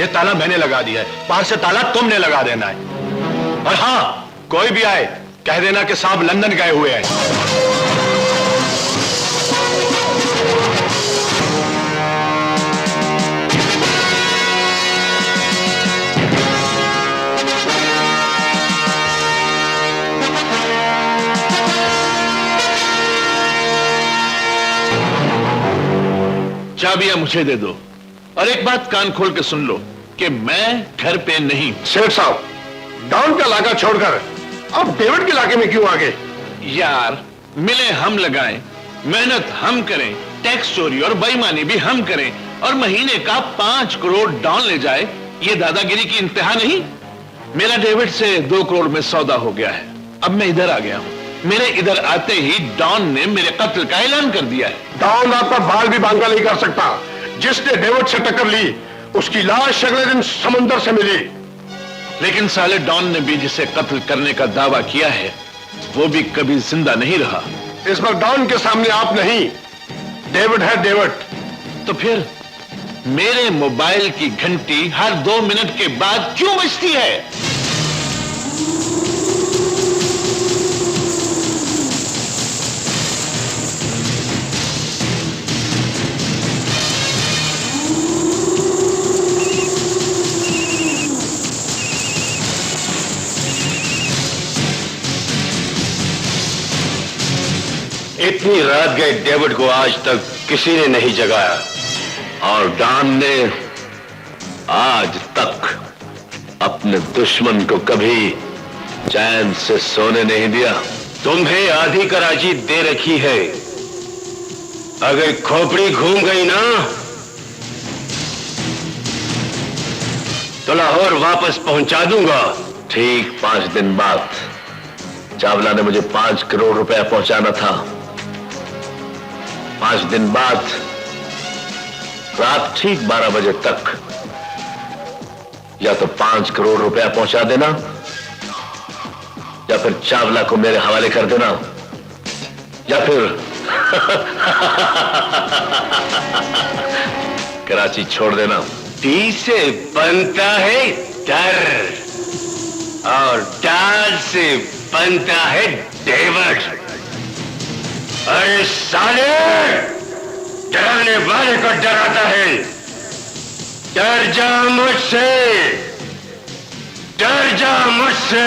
ये ताला मैंने लगा दिया है, बाहर से ताला तुमने लगा देना है। और हाँ, कोई भी आए कह देना कि साहब लंदन गए हुए हैं। चाबियां मुझे दे दो और एक बात कान खोल के सुन लो कि मैं घर पे नहीं। सेठ साहब, डॉन का इलाका छोड़कर अब डेविड के इलाके में क्यों आ गए? यार, मिले हम लगाएं, मेहनत हम करें, टैक्स चोरी और बेईमानी भी हम करें और महीने का 5 करोड़ डॉन ले जाए, ये दादागिरी की इंतहा नहीं। मेरा डेविड से 2 करोड़ में सौदा हो गया है। अब मैं इधर आ गया हूं। मेरे इधर आते ही डॉन ने मेरे कत्ल का ऐलान कर दिया है। डॉन आपका बाल भी बांका नहीं कर सकता। जिसने डेविड से टक्कर ली उसकी लाश अगले दिन समंदर से मिली। लेकिन साले डॉन ने भी जिसे कत्ल करने का दावा किया है वो भी कभी जिंदा नहीं रहा। इस बार डॉन के सामने आप नहीं, डेविड है डेविड। तो फिर मेरे मोबाइल की घंटी हर 2 मिनट के बाद क्यों बजती है? इतनी रात गए डेविड को आज तक किसी ने नहीं जगाया और डॉन ने आज तक अपने दुश्मन को कभी चैन से सोने नहीं दिया। तुम्हें आधी कराची दे रखी है, अगर खोपड़ी घूम गई ना तो लाहौर वापस पहुंचा दूंगा। ठीक 5 दिन बाद चावला ने मुझे 5 करोड़ रुपया पहुंचाना था। 5 दिन बाद रात ठीक 12 बजे तक या तो 5 करोड़ रुपया पहुंचा देना या फिर चावला को मेरे हवाले कर देना या फिर कराची छोड़ देना। टी से बनता है डर और डाल से बनता है डेविड। अरे साले, डराने वाले को डराता है। डर जा मुझसे, डर जा मुझसे।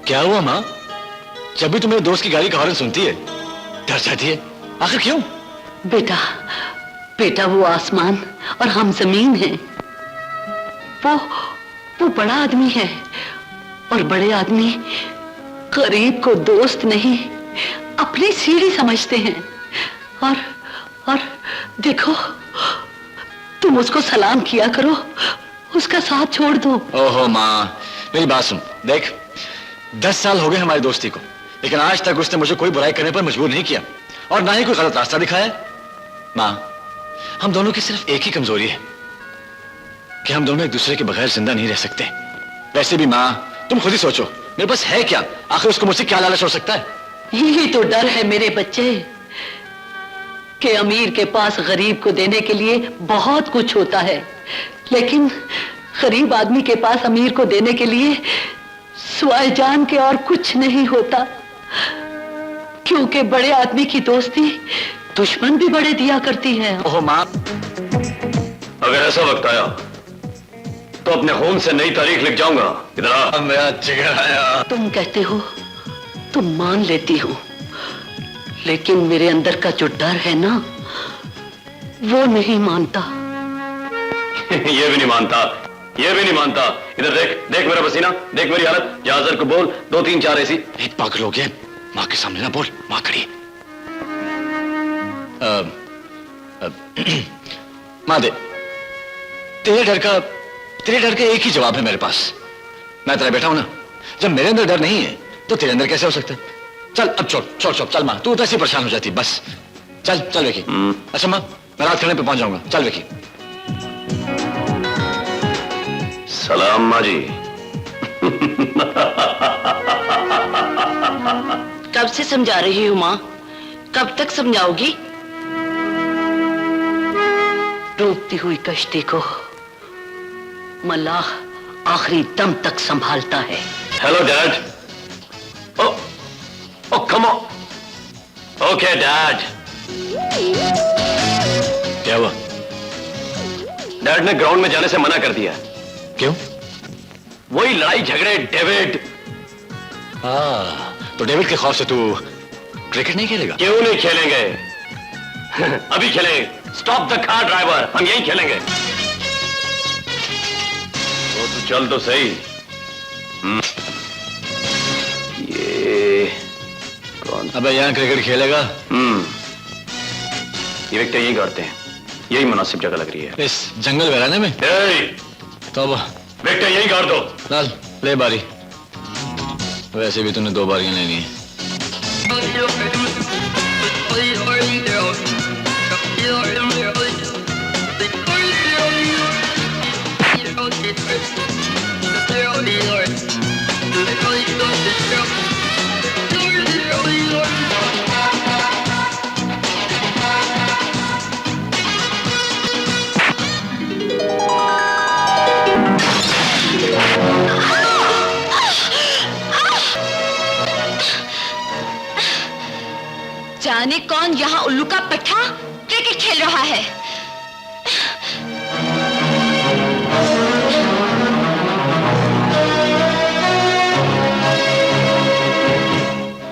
क्या हुआ माँ? जब भी तुम्हें दोस्त की गाड़ी का हॉर्न सुनती है डर जाती है, आखिर क्यों? बेटा, बेटा वो आसमान और हम जमीन हैं। वो बड़ा आदमी है और बड़े आदमी गरीब को दोस्त नहीं अपनी सीढ़ी समझते हैं। और देखो, तुम उसको सलाम किया करो, उसका साथ छोड़ दो। ओहो माँ, मेरी बात सुन। देख, 10 साल हो गए हमारी दोस्ती को, लेकिन आज तक उसने मुझे कोई बुराई करने पर मजबूर नहीं किया और ना ही कोई गलत रास्ता दिखाया। माँ, हम दोनों की सिर्फ एक ही कमजोरी है कि हम दोनों एक दूसरे के बगैर जिंदा नहीं रह सकते। वैसे भी माँ, तुम खुद ही सोचो, मेरे पास है क्या? आखिर उसको मुझसे क्या लालच हो सकता है? यही तो डर है मेरे बच्चे कि अमीर के पास गरीब को देने के लिए बहुत कुछ होता है, लेकिन गरीब आदमी के पास अमीर को देने के लिए सिवाय जान के और कुछ नहीं होता। क्योंकि बड़े आदमी की दोस्ती दुश्मन भी बड़े दिया करती है। ओहो माँ, अगर ऐसा वक्त आया तो अपने खून से नई तारीख लिख जाऊंगा। इधर आ। मेरा जिगर आया। तुम कहते हो तो मान लेती हूँ, लेकिन मेरे अंदर का जो डर है ना, वो नहीं मानता। ये भी नहीं मानता, ये भी नहीं मानता। इधर देख, देख मेरा पसीना, देख मेरी हालत। जाजर को बोल 2 3 4 ऐसी। एक पागल हो गया, माँ के सामने ना बोल, माँ खड़ी। माँ दे, तेरे डर का एक ही जवाब है मेरे पास। मैं तेरा बेटा हूं ना, जब मेरे अंदर डर नहीं है तो तेरे अंदर कैसे हो सकता है? चल अब छोड़ चल माँ, तू तो ऐसे परेशान हो जाती, बस चल विकी। अच्छा माँ, मैं रात खाने पे पहुंच जाऊंगा। चल विकी। सलाम माँ जी। कब से समझा रही हूँ माँ, कब तक समझाओगी? डूबती हुई कश्ती को मल्लाह आखिरी दम तक संभालता है। Hello dad. Oh come on. Okay dad. क्या हुआ? डैड ने ग्राउंड में जाने से मना कर दिया। क्यों? वही लड़ाई झगड़े डेविड। तो डेविड के खौफ से तू क्रिकेट नहीं खेलेगा? क्यों नहीं खेलेंगे? अभी खेलेंगे। स्टॉप द कार ड्राइवर, हम यहीं खेलेंगे। तो चल तो सही। ये कौन? अबे यहाँ क्रिकेट खेलेगा? ये विकेट यहीं गाड़ते हैं, यही मुनासिब जगह लग रही है। इस जंगल वीराने में? तो अब विकेट यहीं गाड़ दो। लाल ले बारी। वैसे भी तूने 2 बारियां लेनी है। जाने कौन यहाँ उल्लू का पट्टा क्रिकेट खेल रहा है।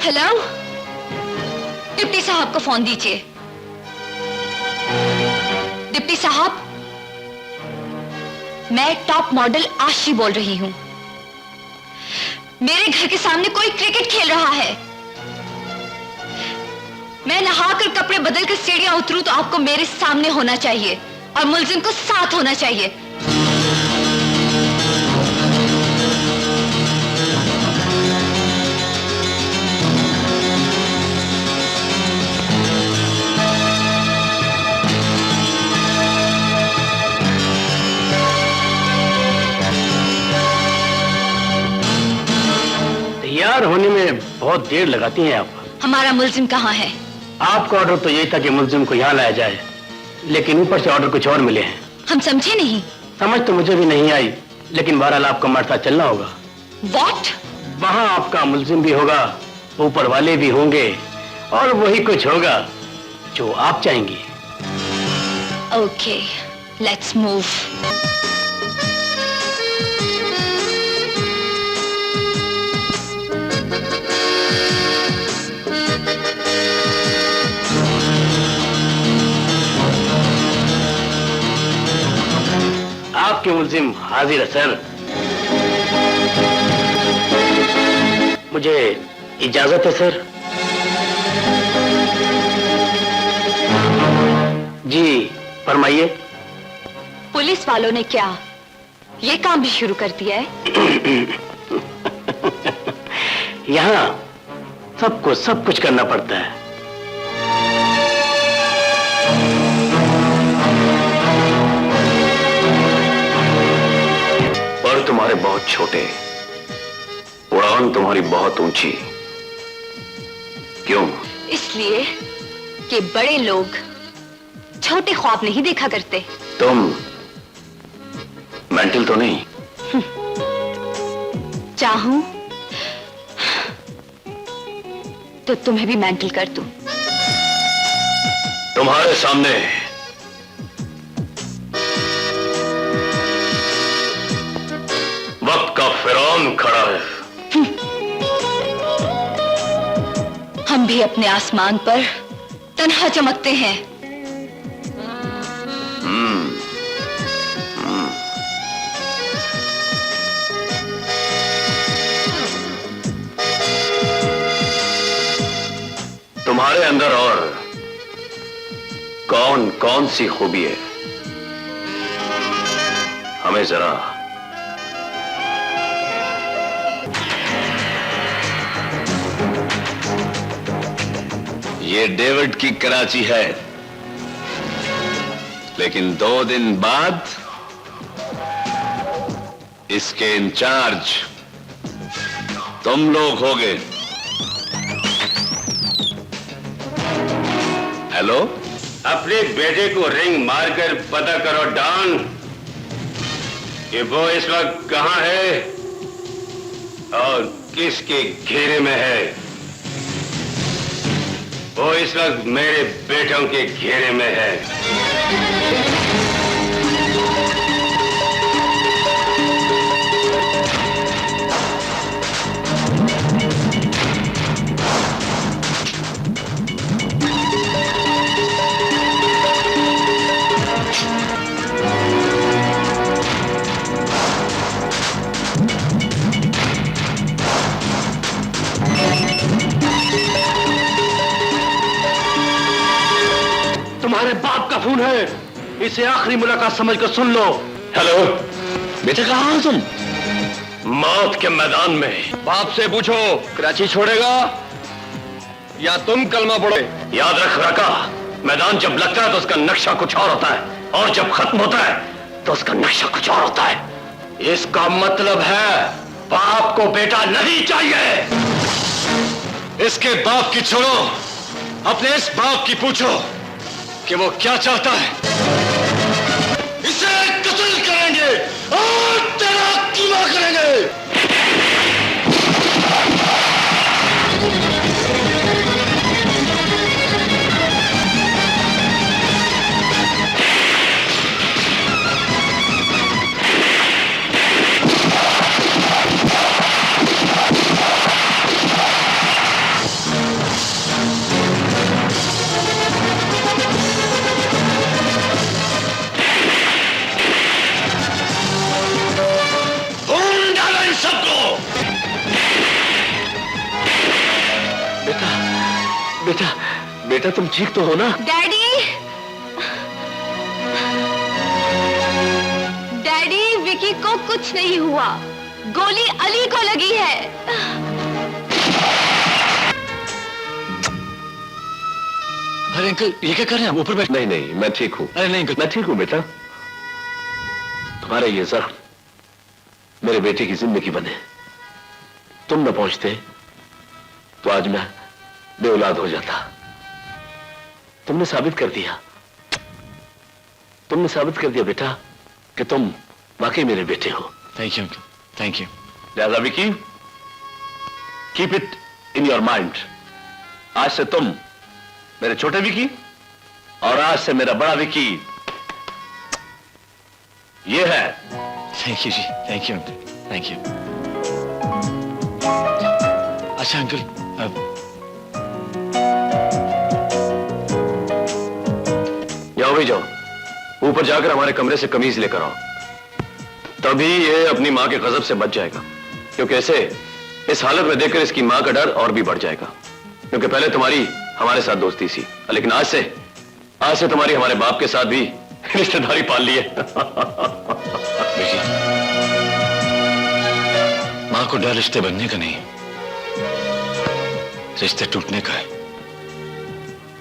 हेलो, डिप्टी साहब को फोन दीजिए। डिप्टी साहब, मैं टॉप मॉडल आशी बोल रही हूं। मेरे घर के सामने कोई क्रिकेट खेल रहा है। मैं नहाकर कपड़े बदल कर सीढ़ियां उतरूं तो आपको मेरे सामने होना चाहिए और मुलजिम को साथ होना चाहिए। तैयार होने में बहुत देर लगाती हैं आप। हमारा मुलजिम कहाँ है? आपका ऑर्डर तो यही था कि मुलजिम को यहाँ लाया जाए, लेकिन ऊपर से ऑर्डर कुछ और मिले हैं। हम समझे नहीं। समझ तो मुझे भी नहीं आई, लेकिन बहरहाल आपका मर्दा चलना होगा। What? वहाँ आपका मुलजिम भी होगा, ऊपर वाले भी होंगे, और वही कुछ होगा जो आप चाहेंगी। Okay, let's move. आपके मुलजिम हाजिर है सर। मुझे इजाजत है सर। जी फरमाइए। पुलिस वालों ने क्या ये काम भी शुरू कर दिया है? यहाँ सबको सब कुछ करना पड़ता है। पर तुम्हारे बहुत छोटे, उड़ान तुम्हारी बहुत ऊंची। क्यों? इसलिए कि बड़े लोग छोटे ख्वाब नहीं देखा करते। तुम मेंटल तो नहीं? चाहूं तो तुम्हें भी मेंटल कर दूं। तुम्हारे सामने वक्त का फिरौन खड़ा है। हम भी अपने आसमान पर तन्हा चमकते हैं। तुम्हारे अंदर और कौन कौन सी खूबी है, हमें जरा ये डेविड की कराची है, लेकिन 2 दिन बाद इसके इंचार्ज तुम लोग होगे। हेलो, अपने बेटे को रिंग मारकर पता करो डॉन कि वो इस वक्त कहां है और किसके घेरे में है। वो इस वक्त मेरे बेटों के घेरे में है। तुम्हारे बाप का फोन है, इसे आखिरी मुलाकात समझकर सुन लो। हेलो बेटा, कहां हो तुम? मौत के मैदान में। बाप से पूछो कराची छोड़ेगा या तुम कलमा पढ़ो। याद रख रका, मैदान जब लगता है तो उसका नक्शा कुछ और होता है, और जब खत्म होता है तो उसका नक्शा कुछ और होता है। इसका मतलब है बाप को बेटा नहीं चाहिए। इसके बाप की छोड़ो, अपने इस बाप की पूछो कि वो क्या चाहता है। इसे कत्ल करेंगे और तेरा कीमा करेंगे। बेटा, बेटा तुम ठीक तो हो ना? डैडी, डैडी विकी को कुछ नहीं हुआ, गोली अली को लगी है। अरे अंकल, ये क्या कर रहे हैं आप? ऊपर बैठ। नहीं नहीं, मैं ठीक हूं। अरे नहीं अंकल, मैं ठीक हूं बेटा। तुम्हारा ये जख्म मेरे बेटे की जिंदगी बने। तुम न पहुंचते तो आज मैं बेऔलाद हो जाता। तुमने साबित कर दिया, तुमने साबित कर दिया बेटा कि तुम वाकई मेरे बेटे हो। Thank you uncle, thank you. लिहाजा Vicky, keep it in your mind. आज से तुम मेरे छोटे विकी और आज से मेरा बड़ा विकी ये है। Thank you ji, thank you uncle, thank you. अच्छा अंकल, अब जाओ भी जाओ, ऊपर जाकर हमारे कमरे से कमीज लेकर आओ। तभी ये अपनी मां के गजब से बच जाएगा, क्योंकि इसे इस हालत में देखकर इसकी मां का डर और भी बढ़ जाएगा। क्योंकि पहले तुम्हारी हमारे साथ दोस्ती थी, लेकिन आज से तुम्हारी हमारे बाप के साथ भी रिश्तेदारी पाल ली है। मां को डर रिश्ते बनने का नहीं, रिश्ते टूटने का है।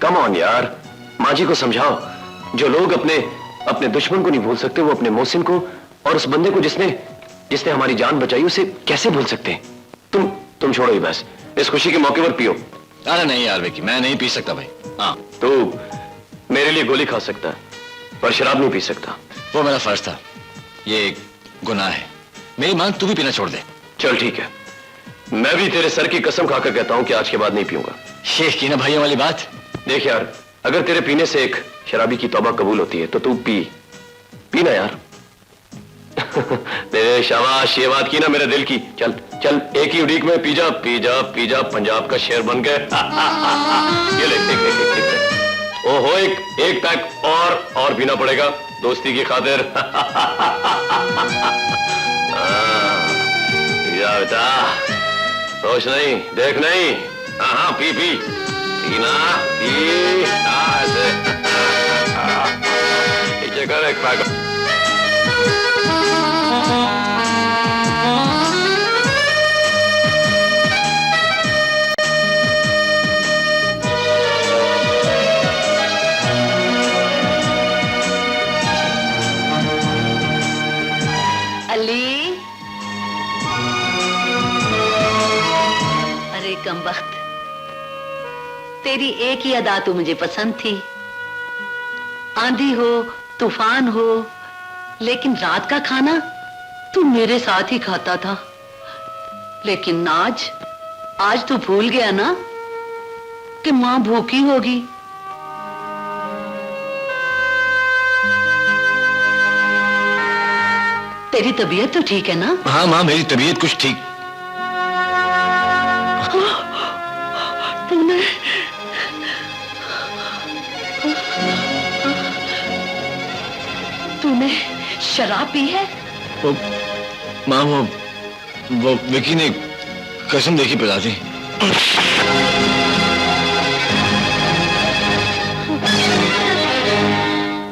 कम ऑन यार, मां जी को समझाओ। जो लोग अपने दुश्मन को नहीं भूल सकते, वो अपने मोहसिन को और उस बंदे को जिसने हमारी जान बचाई, उसे कैसे भूल सकते हैं? तुम छोड़ो ही बस, इस खुशी के मौके पर पियो। अरे नहीं यार विकी, मैं नहीं पी सकता भाई। हाँ, तो मेरे लिए गोली खा सकता है, पर शराब नहीं पी सकता। वो मेरा फर्ज था, ये एक गुनाह है। मेरी मांग तू भी पीना छोड़ दे। चल ठीक है, मैं भी तेरे सर की कसम खाकर कहता हूं कि आज के बाद नहीं पीऊंगा। शेख की ना भाइयों वाली बात। देख यार, अगर तेरे पीने से एक शराबी की तौबा कबूल होती है तो तू पीना यार। तेरे शाबाश, ये बात की ना मेरे दिल की। चल चल, एक ही उड़ीक में पी जा, पंजाब का शेर बन गए। ये ले, देख। ओहो, एक पैक और पीना पड़ेगा दोस्ती की खातिर। जा बेटा, सोच नहीं, देख नहीं। हाँ, पी पीना, ऐसे पीछे कर एक पैक। अली, अरे कमबख्त, तेरी एक ही अदा तो मुझे पसंद थी। आंधी हो, तूफान हो, लेकिन रात का खाना तू मेरे साथ ही खाता था। लेकिन आज तू भूल गया ना कि मां भूखी होगी। तेरी तबीयत तो ठीक है ना? हाँ माँ, मेरी तबीयत कुछ ठीक। तूने शराब पी है? माँ, वो विकी ने कसम देखी पिला दी।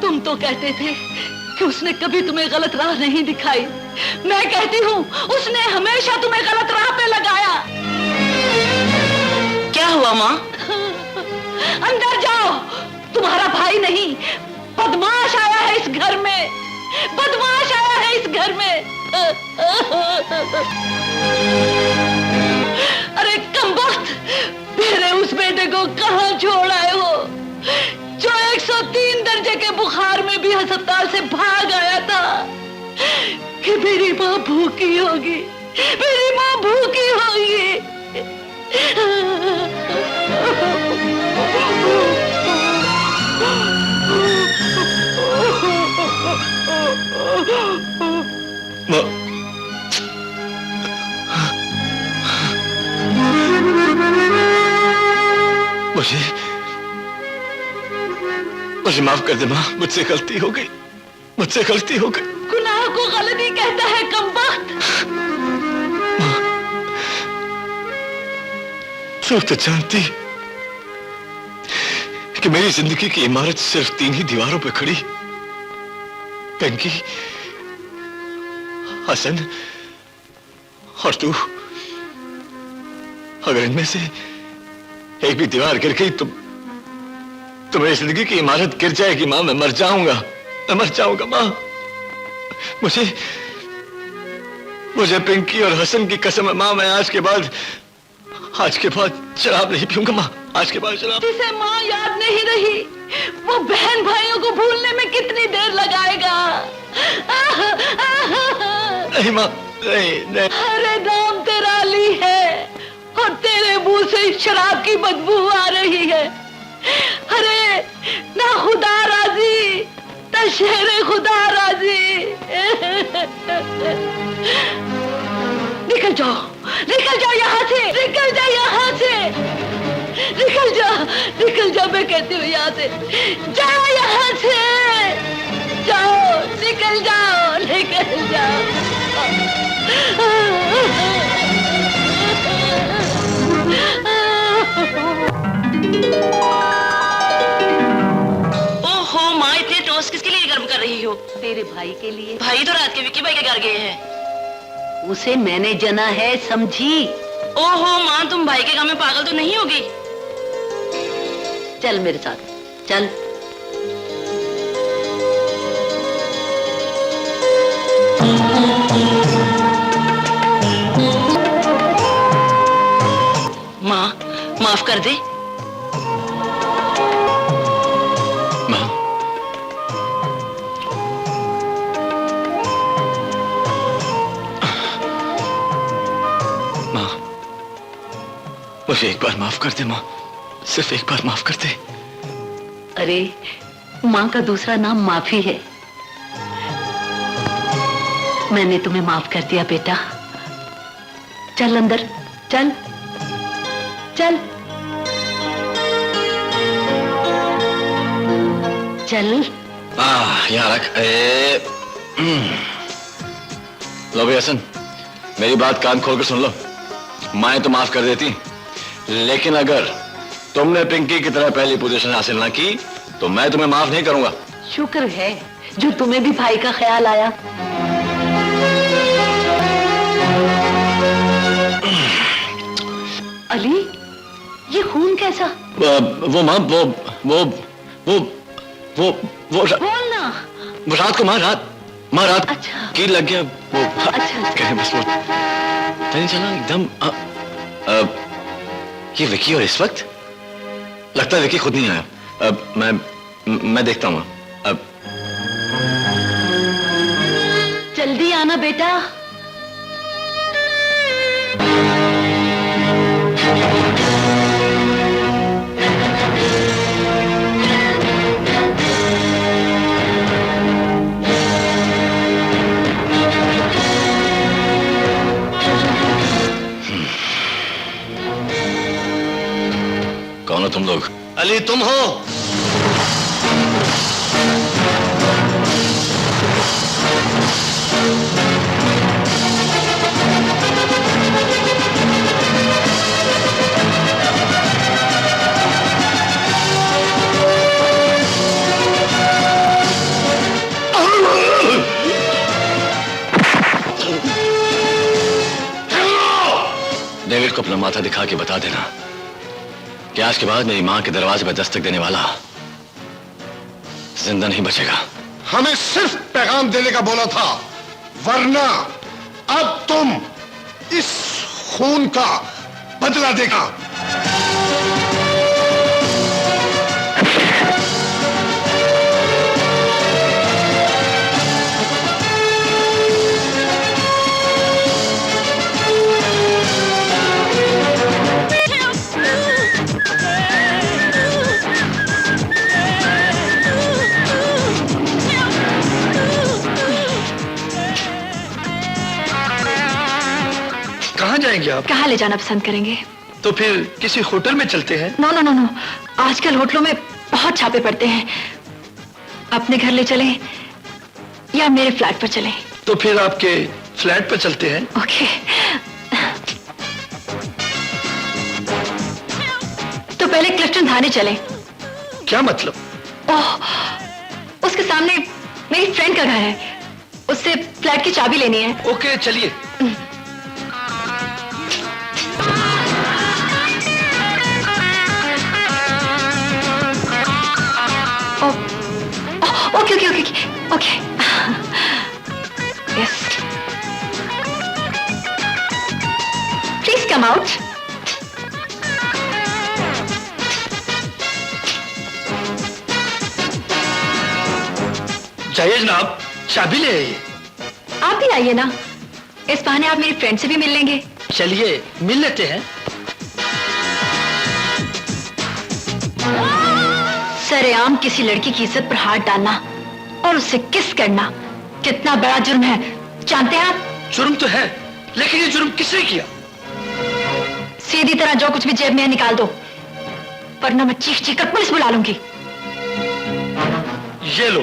तुम तो कहते थे कि उसने कभी तुम्हें गलत राह नहीं दिखाई। मैं कहती हूँ उसने हमेशा तुम्हें गलत राह पे लगाया। क्या हुआ माँ? अंदर जाओ, तुम्हारा भाई नहीं, बदमाश आया है इस घर में, बदमाश आया है इस घर में। अरे कमबख्त, मेरे उस बेटे को कहाँ छोड़ आए हो जो 103 दर्जे के बुखार में भी अस्पताल से भाग आया था कि मेरी माँ भूखी होगी, मेरी माँ भूखी होगी। मुझे माफ कर दे माँ, मुझसे गलती हो गई, मुझसे गलती हो गई। गुनाह को गलती कहता है कमबख्त। तू तो जानती कि मेरी जिंदगी की इमारत सिर्फ 3 ही दीवारों पर खड़ी, पिंकी, हसन और तू। अगर इनमें से एक भी दीवार गिर गई तो मेरी जिंदगी की इमारत गिर जाएगी मां। मैं मर जाऊंगा, मैं मर जाऊंगा मां। मुझे पिंकी और हसन की कसम है मां, मैं आज के बाद शराब नहीं पीऊंगा मां। आज के बाद शराब। जिसे मां याद नहीं रही, वो बहन भाइयों को भूलने में कितनी देर लगाएगा? नहीं मां, नहीं। अरे नाम तेरा अली है और तेरे मुंह से शराब की बदबू आ रही है। अरे ना खुदा राजी, ना शेरे खुदा राजी। निकल जाओ यहाँ से, निकल जा यहाँ से, निकल जा, मैं कहती हूँ यहाँ से। जाओ यहाँ से, जाओ, निकल जाओ। ओहो माँ, इतने टोस्ट किसके लिए गर्म कर रही हो? तेरे भाई के लिए। भाई तो रात के विक्की भाई के घर गए हैं। उसे मैंने जना है, समझी? ओहो माँ, तुम भाई के काम में पागल तो नहीं होगी? चल मेरे साथ, चल। माँ, माफ कर दे। माँ, माँ, मुझे एक बार माफ कर दे माँ, सिर्फ एक बार माफ कर दे। अरे माँ का दूसरा नाम माफी है। मैंने तुम्हें माफ कर दिया बेटा। चल अंदर, चल चल चल। यहाँ रख। लो भाई हसन, मेरी बात कान खोल कर सुन लो। माँ तो माफ कर देती, लेकिन अगर तुमने पिंकी की तरह पहली पोजीशन हासिल ना की तो मैं तुम्हें माफ नहीं करूंगा। शुक्र है जो तुम्हें भी भाई का ख्याल आया। अली, ये खून कैसा? वो माँ, वो बोल ना। वो रात को माँ रात अच्छा। कील लग गया वो। अच्छा। कहे बस वो नहीं चला एकदम। ये विकी, और इस वक्त लगता है विकी खुद नहीं आया। अब मैं देखता हूँ। अब जल्दी आना बेटा। कौन हो तुम लोग? अली तुम हो? डेविड को अपना माथा दिखा के बता देना कि आज के बाद मेरी मां के दरवाजे पर दस्तक देने वाला जिंदा नहीं बचेगा। हमें सिर्फ पैगाम देने का बोला था, वरना अब तुम इस खून का बदला देगा। कहाँ जाएंगे आप? कहाँ ले जाना पसंद करेंगे? तो फिर किसी होटल में चलते हैं। नो नो नो नो, आजकल होटलों में बहुत छापे पड़ते हैं। अपने घर ले चलें या मेरे फ्लैट पर चलें? तो फिर आपके फ्लैट पर चलते हैं। ओके। तो पहले क्लिफ्टन थाने चलें। क्या मतलब? ओह, उसके सामने मेरी फ्रेंड का घर है, उससे फ्लैट की चाबी लेनी है। ओके चलिए। Okay okay okay okay. Yes, please come out. जाइए जनाब, चाबी ले आइए। आप भी आइए ना, इस बहाने आप मेरी फ्रेंड से भी मिल लेंगे। चलिए मिल लेते हैं। सरेआम किसी लड़की की इज्जत पर हाथ डालना और उससे किस करना कितना बड़ा जुर्म है, जानते हैं आप? जुर्म तो है, लेकिन ये जुर्म किसने किया? सीधी तरह जो कुछ भी जेब में है निकाल दो, वरना मैं चीख चीख कर पुलिस बुला लूंगी। ये लो।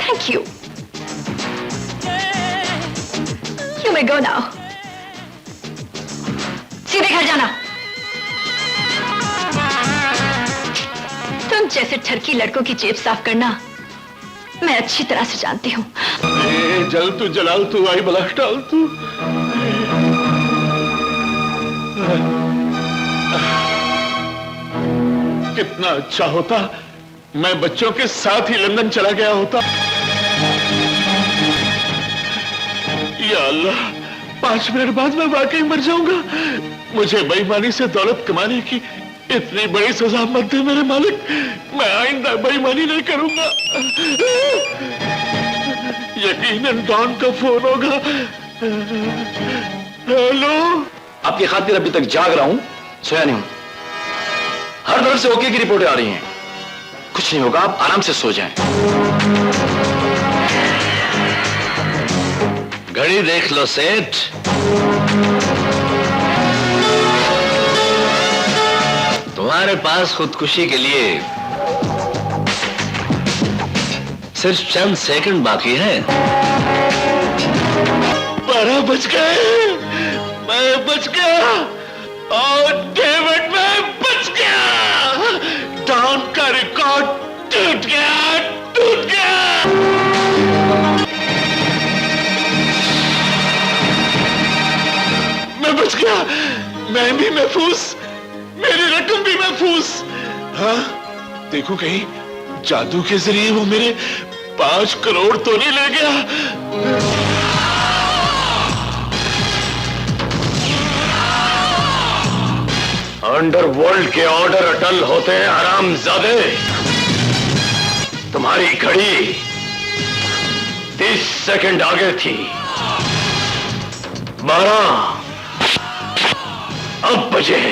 Thank you. may go now. सीधे घर जाना। तुम जैसे ठरकी लड़कों की जेब साफ करना मैं अच्छी तरह से जानती हूँ। जल तू जलाल तू आई बलाश डाल तू। कितना अच्छा होता मैं बच्चों के साथ ही लंदन चला गया होता। या अल्लाह, 5 मिनट बाद मैं वाकई मर जाऊंगा। मुझे बेईमानी से दौलत कमाने की इतनी बड़ी सजा मत दे मेरे मालिक। मैं आइंदा बेईमानी नहीं करूंगा। यकीनन डॉन का फोन होगा। हेलो, आपकी खातिर अभी तक जाग रहा हूं, सोया नहीं हूं। हर तरफ से ओके की रिपोर्टें आ रही हैं। कुछ नहीं होगा, आप आराम से सो जाएं। घड़ी देख लो सेठ। तुम्हारे पास खुदकुशी के लिए सिर्फ चंद सेकंड बाकी है। 12 बज गए। मैं बच गया और डेविड मैं बच गया। डॉन का रिकॉर्ड टूट गया, टूट गया। मैं बच गया। मैं भी महफूज, मेरी रकम भी महफूज। हाँ, देखो कहीं जादू के जरिए वो मेरे 5 करोड़ तो नहीं ले गया। अंडरवर्ल्ड के ऑर्डर अटल होते हैं हरामजादे। तुम्हारी घड़ी 30 सेकंड आगे थी। 12 अब बजे।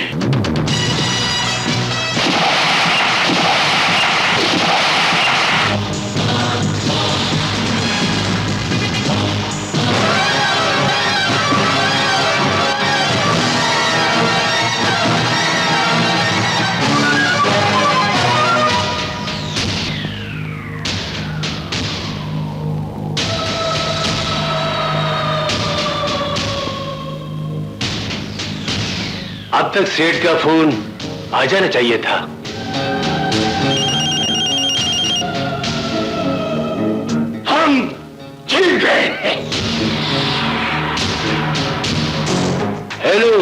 अब तक सेठ का फोन आ जाना चाहिए था। हम जीत गए। हेलो।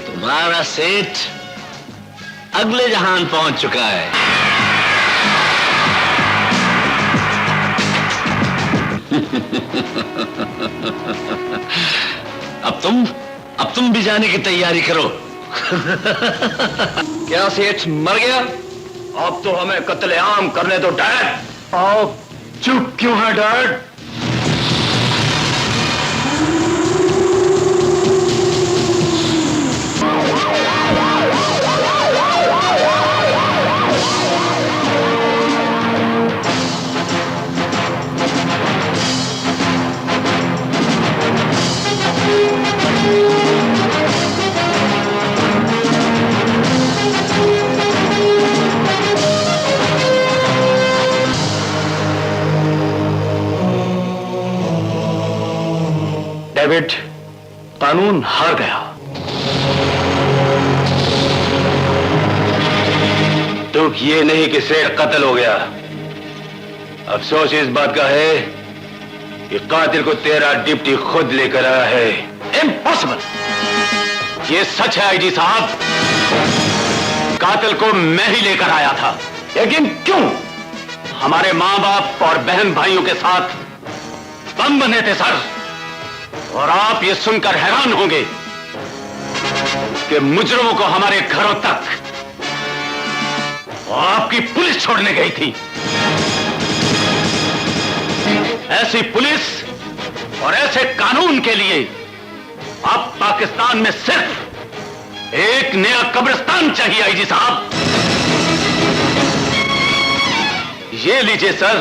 तुम्हारा सेठ अगले जहान पहुंच चुका है। अब तुम भी जाने की तैयारी करो। क्या सेठ मर गया? अब तो हमें कत्लेआम करने दो डैड। आप चुप क्यों है डैड? डेविड, कानून हार गया। दुख ये नहीं कि सेठ कत्ल हो गया, अफसोस इस बात का है कि कातिल को तेरा डिप्टी खुद लेकर आया है। इम्पॉसिबल। ये सच है आईजी साहब, कातिल को मैं ही लेकर आया था। लेकिन क्यों? हमारे मां बाप और बहन भाइयों के साथ बम बने थे सर। और आप ये सुनकर हैरान होंगे कि मुजरिमों को हमारे घरों तक आपकी पुलिस छोड़ने गई थी। ऐसी पुलिस और ऐसे कानून के लिए अब पाकिस्तान में सिर्फ एक नया कब्रिस्तान चाहिए आईजी साहब। ये लीजिए सर,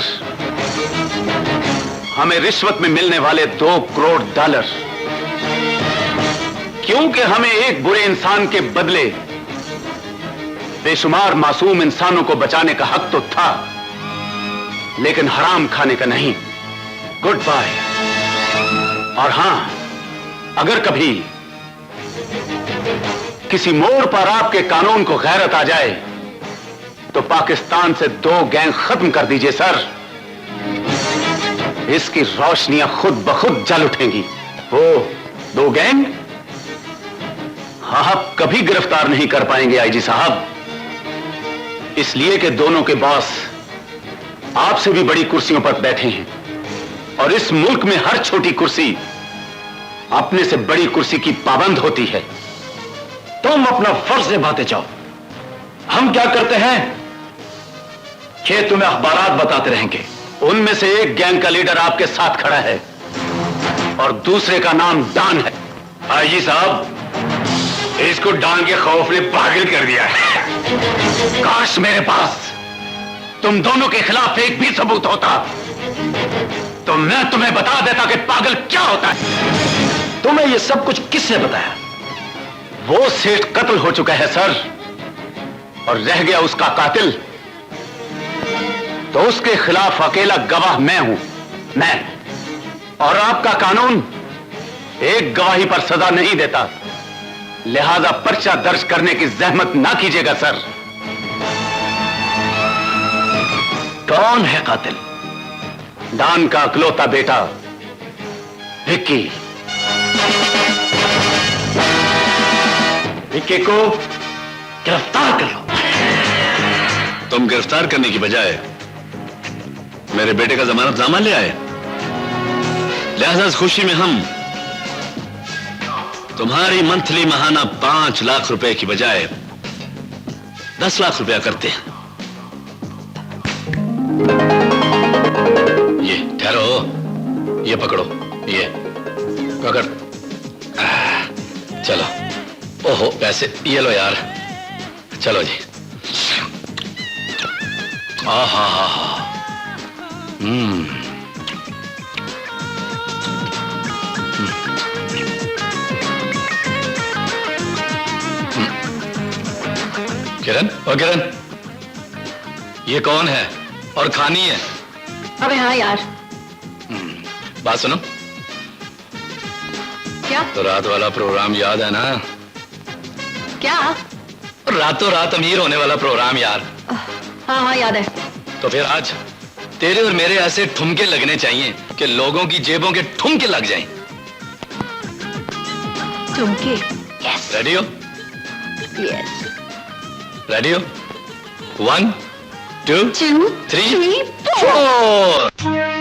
हमें रिश्वत में मिलने वाले $2 करोड़। क्योंकि हमें एक बुरे इंसान के बदले बेशुमार मासूम इंसानों को बचाने का हक तो था, लेकिन हराम खाने का नहीं। Good bye. और हां, अगर कभी किसी मोड़ पर आपके कानून को गैरत आ जाए तो पाकिस्तान से 2 गैंग खत्म कर दीजिए सर। इसकी रोशनियां खुद ब खुद जल उठेंगी। वो 2 गैंग आप कभी गिरफ्तार नहीं कर पाएंगे आईजी साहब, इसलिए कि दोनों के बॉस आपसे भी बड़ी कुर्सियों पर बैठे हैं और इस मुल्क में हर छोटी कुर्सी अपने से बड़ी कुर्सी की पाबंद होती है। तुम अपना फर्ज निभाते जाओ। हम क्या करते हैं ये तुम्हें अखबारात बताते रहेंगे। उनमें से एक गैंग का लीडर आपके साथ खड़ा है और दूसरे का नाम डॉन है। आईजी साहब, इसको डॉन के खौफ ने पागल कर दिया है। काश मेरे पास तुम दोनों के खिलाफ एक भी सबूत होता तो मैं तुम्हें बता देता कि पागल क्या होता है। तुम्हें यह सब कुछ किसने बताया? वो सेठ कत्ल हो चुका है सर, और रह गया उसका कातिल, तो उसके खिलाफ अकेला गवाह मैं हूं। मैं और आपका कानून एक गवाही पर सजा नहीं देता, लिहाजा पर्चा दर्ज करने की जहमत ना कीजिएगा सर। कौन है कातिल? डॉन का अकलौता बेटा विक्की। विक्की को गिरफ्तार कर लो। तुम गिरफ्तार करने की बजाय मेरे बेटे का जमानतनामा ले आए, लिहाजा इस खुशी में हम तुम्हारी मंथली महाना 5 लाख रुपए की बजाय 10 लाख रुपया करते हैं। ये ठहरो, ये पकड़ो, ये पकड़। चलो, ओहो पैसे ये लो यार, चलो जी। आहा हा हा। किरण, और किरण, ये कौन है और खानी है? अबे हाँ यार। बात सुनो। क्या? तो रात वाला प्रोग्राम याद है ना? क्या? रातों रात अमीर होने वाला प्रोग्राम यार। हाँ हाँ याद है। तो फिर आज तेरे और मेरे ऐसे ठुमके लगने चाहिए कि लोगों की जेबों के ठुमके लग जाएं। ठुमके? यस। रेडी हो? यस। रेडी हो? 1 2 2 3 4। 4।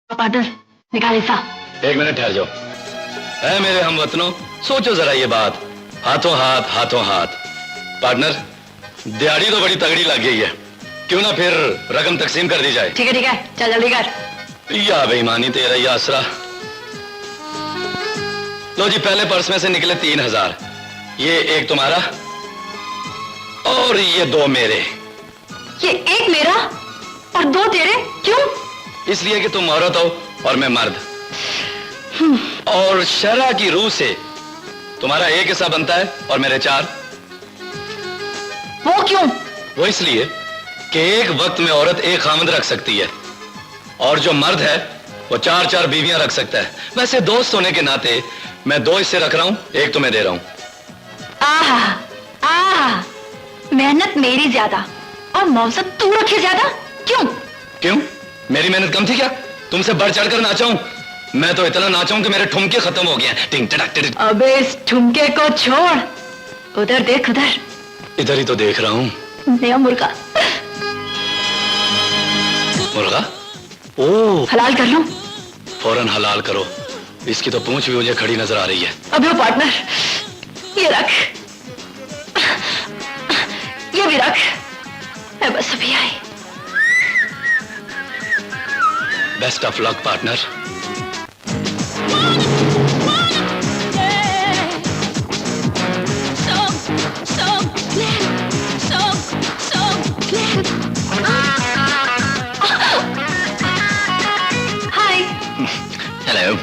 पार्टनर निकाले साहब। एक मिनट ठहर जाओ। ऐ मेरे हमवतनों, सोचो जरा ये बात। हाथों हाथ, हाथों हाथ। पार्टनर, दिहाड़ी तो बड़ी तगड़ी लग गई है, क्यों ना फिर रकम तकसीम कर दी जाए। ठीक है, चल जल्दी कर। या बेईमानी तेरा या आसरा। लो जी, पहले पर्स में से निकले 3000। ये एक तुम्हारा और ये 2 मेरे। ये एक मेरा और 2 तेरे, क्यों? इसलिए कि तुम औरत हो और मैं मर्द। और शरअ की रूह से तुम्हारा 1 हिस्सा बनता है और मेरे 4। वो क्यों? वो इसलिए कि एक वक्त में औरत एक खामद रख सकती है और जो मर्द है वो 4-4 बीवियां रख सकता है। वैसे दोस्त होने के नाते मैं 2 हिस्से रख रहा हूं, 1 तुम्हें दे रहा हूं। आहा, मेहनत मेरी ज्यादा और मौसम तू रखे ज्यादा, क्यों? क्यों? मेरी मेहनत कम थी क्या? तुमसे बढ़ चढ़कर नाचा हूं। मैं तो इतना नाचा हूं कि मेरे ठुमके खत्म हो गए हैं। टिंग टड़क टिड़क। अबे इस ठुमके को छोड़, उधर देख, उधर। इधर ही तो देख रहा हूं। नया मुर्गा। मुर्गा? ओ, हलाल कर लूं? फौरन हलाल करो। इसकी तो पूंछ भी मुझे खड़ी नजर आ रही है। अबे वो पार्टनर, ये रख, ये भी रख। मैं बस अभी आई। Best of luck partner. Hi. Hello.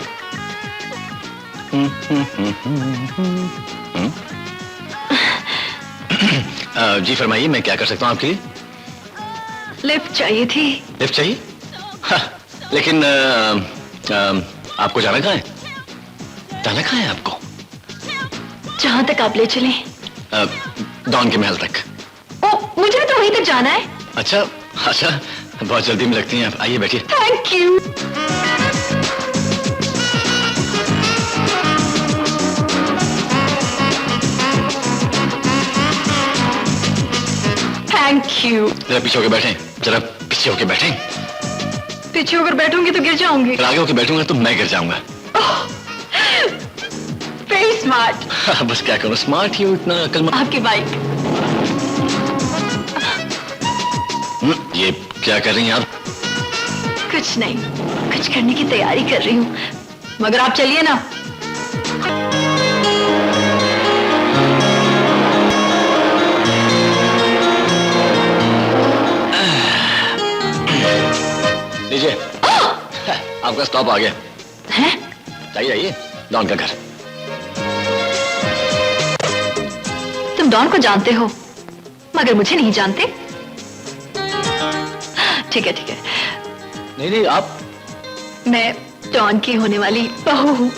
जी फरमाइए, मैं क्या कर सकता हूँ आपके लिए? लिफ्ट चाहिए थी। लिफ्ट चाहिए? हाँ, लेकिन आपको जाना कहाँ है? जाना कहाँ है आपको? जहां तक आप ले चलें। डॉन के महल तक। ओ, मुझे भी तो वहीं तक जाना है। अच्छा, बहुत जल्दी में लगती हैं आप। आइए बैठिए। Thank you. Thank you. जरा पीछे होके बैठें। जरा पीछे होके बैठें। पीछे होकर बैठूंगी तो गिर जाऊंगी। आगे होके बैठूंगा तो मैं गिर जाऊंगा। Very smart. बस क्या करूं, स्मार्ट ही हूं, इतना अक्लमंद। आपकी बाइक। ये क्या कर रही हैं आप? कुछ नहीं, कुछ करने की तैयारी कर रही हूँ। मगर आप चलिए ना। लीजिए, आपका स्टॉप आ गया। हैं? जाइए आइए, डॉन का घर। तुम डॉन को जानते हो मगर मुझे नहीं जानते। ठीक है ठीक है, नहीं नहीं, आप मैं डॉन की होने वाली बहू हूँ।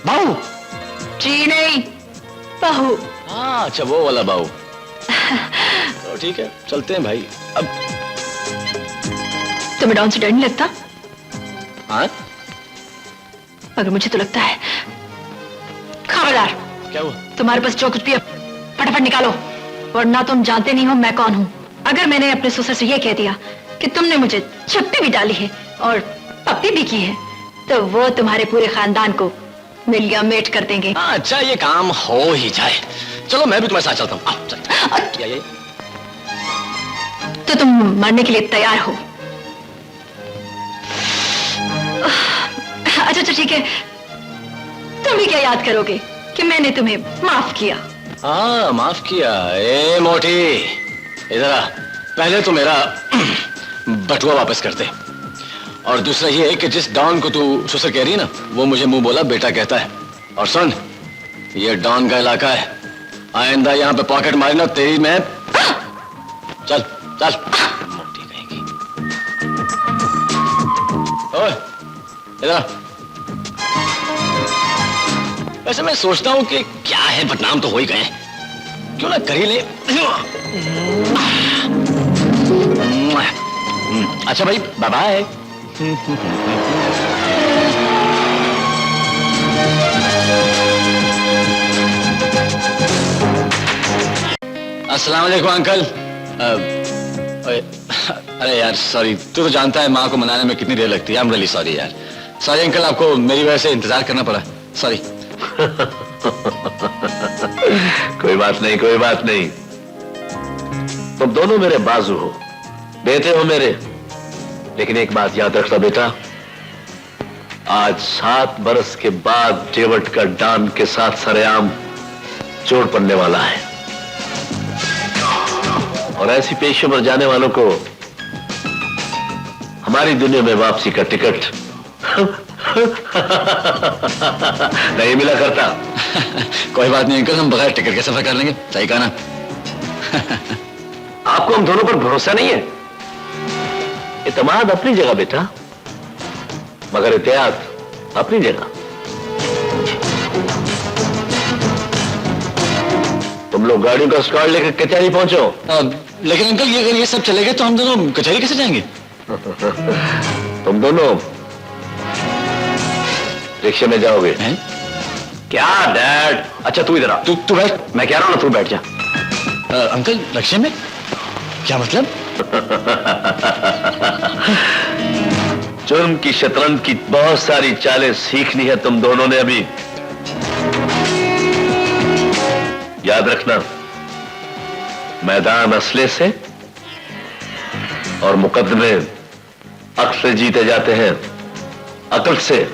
बाऊ? जी नहीं, बहू। हाँ अच्छा, वो वाला बाऊ। तो ठीक है, चलते हैं भाई। अब तुम्हें डॉन से डर नहीं लगता? हाँ, मगर मुझे तो लगता है। खबरदार, क्या हुआ? तुम्हारे पास जो कुछ भी है फटाफट निकालो, वरना तुम जानते नहीं हो मैं कौन हूँ। अगर मैंने अपने ससुर से ये कह दिया कि तुमने मुझे छप्पी भी डाली है और पप्पी भी की है, तो वो तुम्हारे पूरे खानदान को मिलिया मेट कर देंगे। हाँ, अच्छा ये काम हो ही जाए। चलो मैं भी तुम्हारे साथ चलता हूँ। आओ, चल। ये। तो तुम मरने के लिए तैयार हो? अच्छा अच्छा ठीक है, तुम भी क्या याद करोगे कि मैंने तुम्हें माफ किया? हाँ, माफ किया। ए मोटी, इधर आ। पहले तो मेरा बटुआ वापस कर दे, और दूसरा ये है कि जिस डॉन को तू ससुर कह रही है ना, वो मुझे मुंह बोला बेटा कहता है। और सुन, ये डॉन का इलाका है, आइंदा यहाँ पे पॉकेट मारी ना तेरी मैं। चल चल, मोटी कहेगी। ओए, इधर आ। वैसे मैं सोचता हूँ कि क्या है, बदनाम तो हो ही गए, क्यों ना कर ही ले। अच्छा भाई, बाय बाय। अस्सलाम वालेकुम अंकल। अरे यार सॉरी, तू तो जानता है माँ को मनाने में कितनी देर लगती है। आई एम रियली सॉरी यार। सॉरी अंकल, आपको मेरी वजह से इंतजार करना पड़ा। सॉरी। कोई बात नहीं, कोई बात नहीं। तुम दोनों मेरे बाजू हो, बेटे हो मेरे। लेकिन एक बात याद रखना बेटा, आज 7 बरस के बाद डेविड का डॉन के साथ सरेआम जोड़ पड़ने वाला है, और ऐसी पेशे पर जाने वालों को हमारी दुनिया में वापसी का टिकट नहीं मिला करता। कोई बात नहीं अंकल, हम बगैर टिकट के सफर कर लेंगे। सही कहा ना? आपको हम दोनों पर भरोसा नहीं है? इत्मीनान अपनी जगह बेटा, मगर एहतियात अपनी जगह। तुम लोग गाड़ियों का स्क्वाड लेकर कचहरी पहुंचो। लेकिन अंकल, ये अगर ये सब चले गए तो हम दोनों कचहरी कैसे जाएंगे? तुम दोनों रिक्शे में जाओगे। हैं? क्या डैड? अच्छा तू इधर आ। तू बैठ। मैं कह रहा हूं ना, तू बैठ जा। अंकल रिक्शे में? क्या मतलब? जुर्म की शतरंज की बहुत सारी चालें सीखनी है तुम दोनों ने अभी। याद रखना, मैदान असले से और मुकदमे अक्सर जीते जाते हैं अकल से।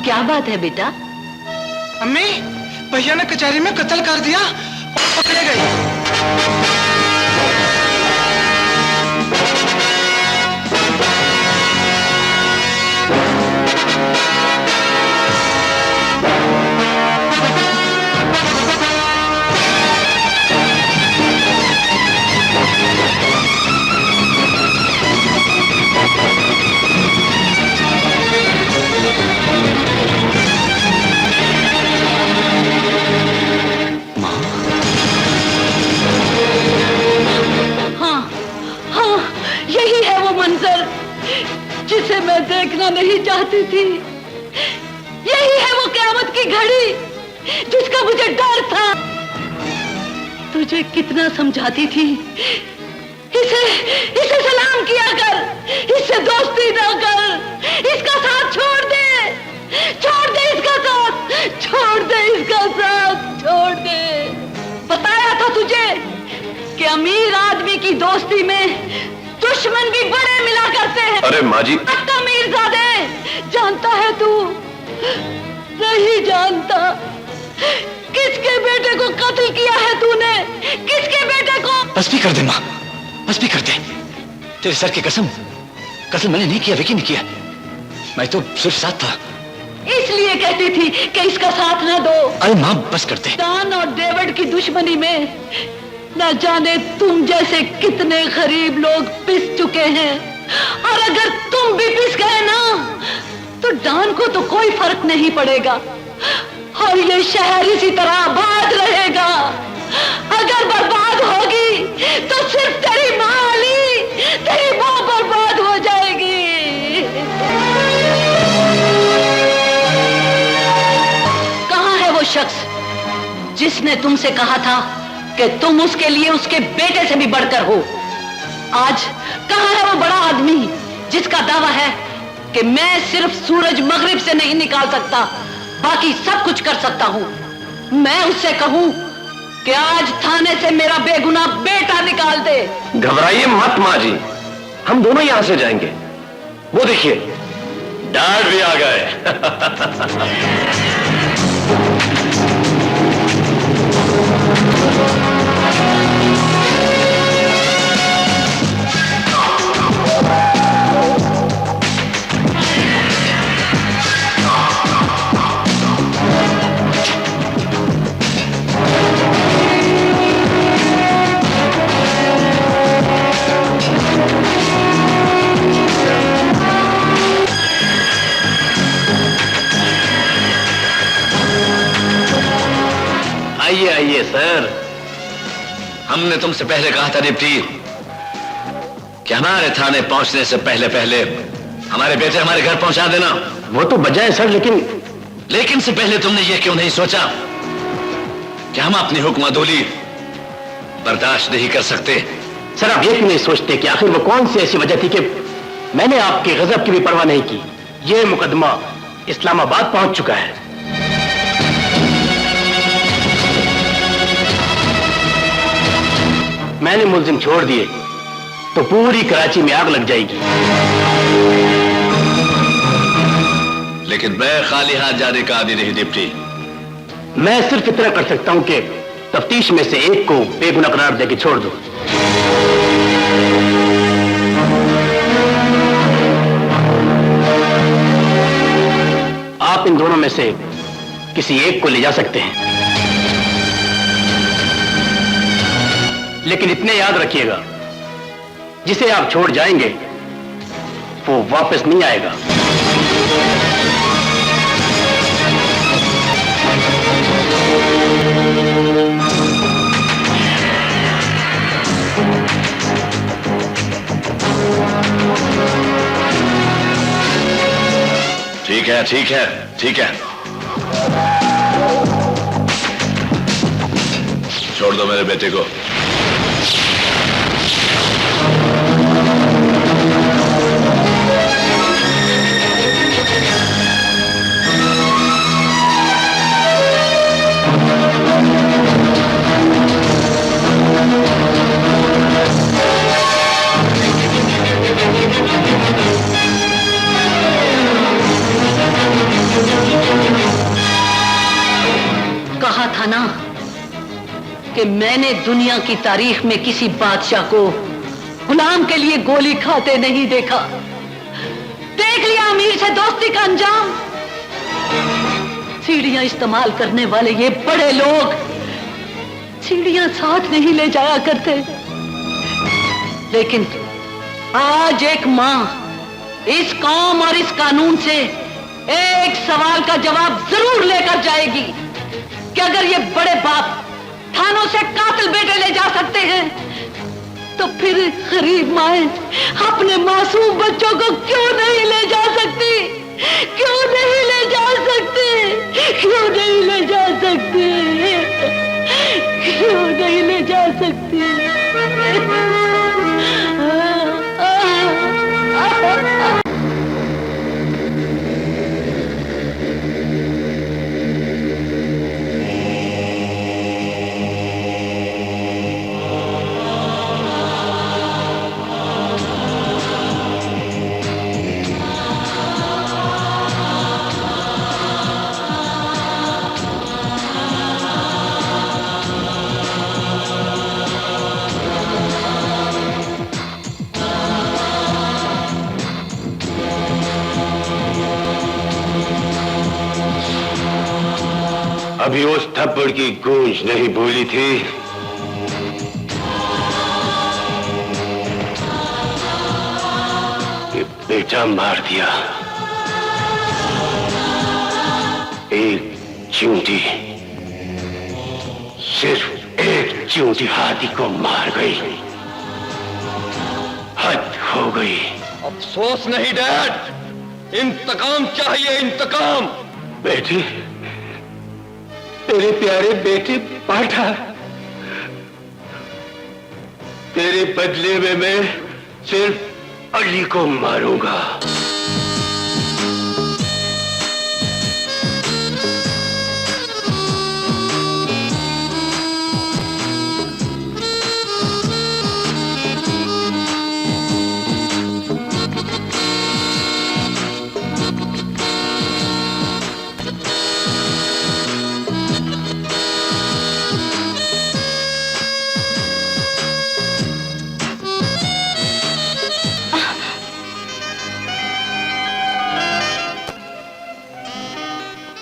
क्या बात है बेटा? अम्मी, भैया ने कचहरी में कत्ल कर दिया और पकड़े गए। जिसे मैं देखना नहीं चाहती थी। यही है वो क़यामत की घड़ी जिसका मुझे डर था। तुझे कितना समझाती थी, इसे सलाम किया कर, इससे दोस्ती ना कर, इसका साथ छोड़ दे इसका साथ, छोड़ दे इसका साथ, छोड़ दे। बताया था तुझे कि अमीर आदमी की दोस्ती में दुश्मन भी बड़े मिला करते हैं। अरे माँ जी, मीरजादे, जानता है तू? नहीं जानता। किसके बेटे को कत्ल किया है तूने? किसके बेटे को? बस भी कर दे माँ, बस भी कर दे। तेरे सर की कसम, कत्ल मैंने नहीं किया, विकी ने किया। मैं तो सिर्फ साथ था। इसलिए कहती थी कि इसका साथ ना दो। अरे माँ बस कर दे। डॉन और डेविड की दुश्मनी में न जाने तुम जैसे कितने गरीब लोग पिस चुके हैं, और अगर तुम भी पिस गए ना तो डॉन को तो कोई फर्क नहीं पड़ेगा और ये शहर इसी तरह आबाद रहेगा। अगर बर्बाद होगी तो सिर्फ तेरी माँ अली, तेरी माँ बर्बाद हो जाएगी। कहाँ है वो शख्स जिसने तुमसे कहा था कि तुम उसके लिए उसके बेटे से भी बढ़कर हो? आज कहाँ है वो बड़ा आदमी जिसका दावा है कि मैं सिर्फ सूरज मगरिब से नहीं निकाल सकता, बाकी सब कुछ कर सकता हूँ। मैं उससे कहूँ कि आज थाने से मेरा बेगुनाह बेटा निकाल दे। घबराइए मत माँ जी, हम दोनों यहां से जाएंगे। वो देखिए, डैड भी आ गए। आइए आइए सर। हमने तुमसे पहले कहा था डिप्टी कि हमारे थाने पहुंचने से पहले पहले हमारे बेटे हमारे घर पहुंचा देना। वो तो बजा है सर, लेकिन से पहले तुमने ये क्यों नहीं सोचा कि हम अपनी हुक्मदौली बर्दाश्त नहीं कर सकते? सर आप ये क्यों नहीं सोचते कि आखिर वो कौन सी ऐसी वजह थी कि मैंने आपके गजब की भी परवाह नहीं की? ये मुकदमा इस्लामाबाद पहुंच चुका है। मैंने मुलजिम छोड़ दिए तो पूरी कराची में आग लग जाएगी। लेकिन मैं खाली हाथ जाने का आदि नहीं डिप्टी। मैं सिर्फ इतना कर सकता हूं कि तफ्तीश में से एक को बेगुनाह करार देके छोड़ दो। आप इन दोनों में से किसी एक को ले जा सकते हैं, लेकिन इतने याद रखिएगा, जिसे आप छोड़ जाएंगे वो वापस नहीं आएगा। ठीक है ठीक है ठीक है, छोड़ दो मेरे बेटे को। ना कि मैंने दुनिया की तारीख में किसी बादशाह को गुलाम के लिए गोली खाते नहीं देखा। देख लिया अमीर से दोस्ती का अंजाम। सीढ़ियां इस्तेमाल करने वाले ये बड़े लोग सीढ़ियां साथ नहीं ले जाया करते, लेकिन आज एक मां इस कौम और इस कानून से एक सवाल का जवाब जरूर लेकर जाएगी कि अगर ये बड़े बाप थानों से कातिल बेटे ले जा सकते हैं तो फिर गरीब माएं अपने मासूम बच्चों को क्यों नहीं ले जा सकती? क्यों नहीं ले जा सकती? क्यों नहीं ले जा सकती? क्यों नहीं ले जा सकती? अभी उस थप्पड़ की गूंज नहीं भूली थी कि बेटा मार दिया। एक चींटी, सिर्फ एक चींटी हाथी को मार गई। हद हो गई। अफसोस नहीं डैड, इंतकाम चाहिए, इंतकाम। बेटी, तेरे प्यारे बेटे पाठा, तेरे बदले में मैं सिर्फ अली को मारूंगा।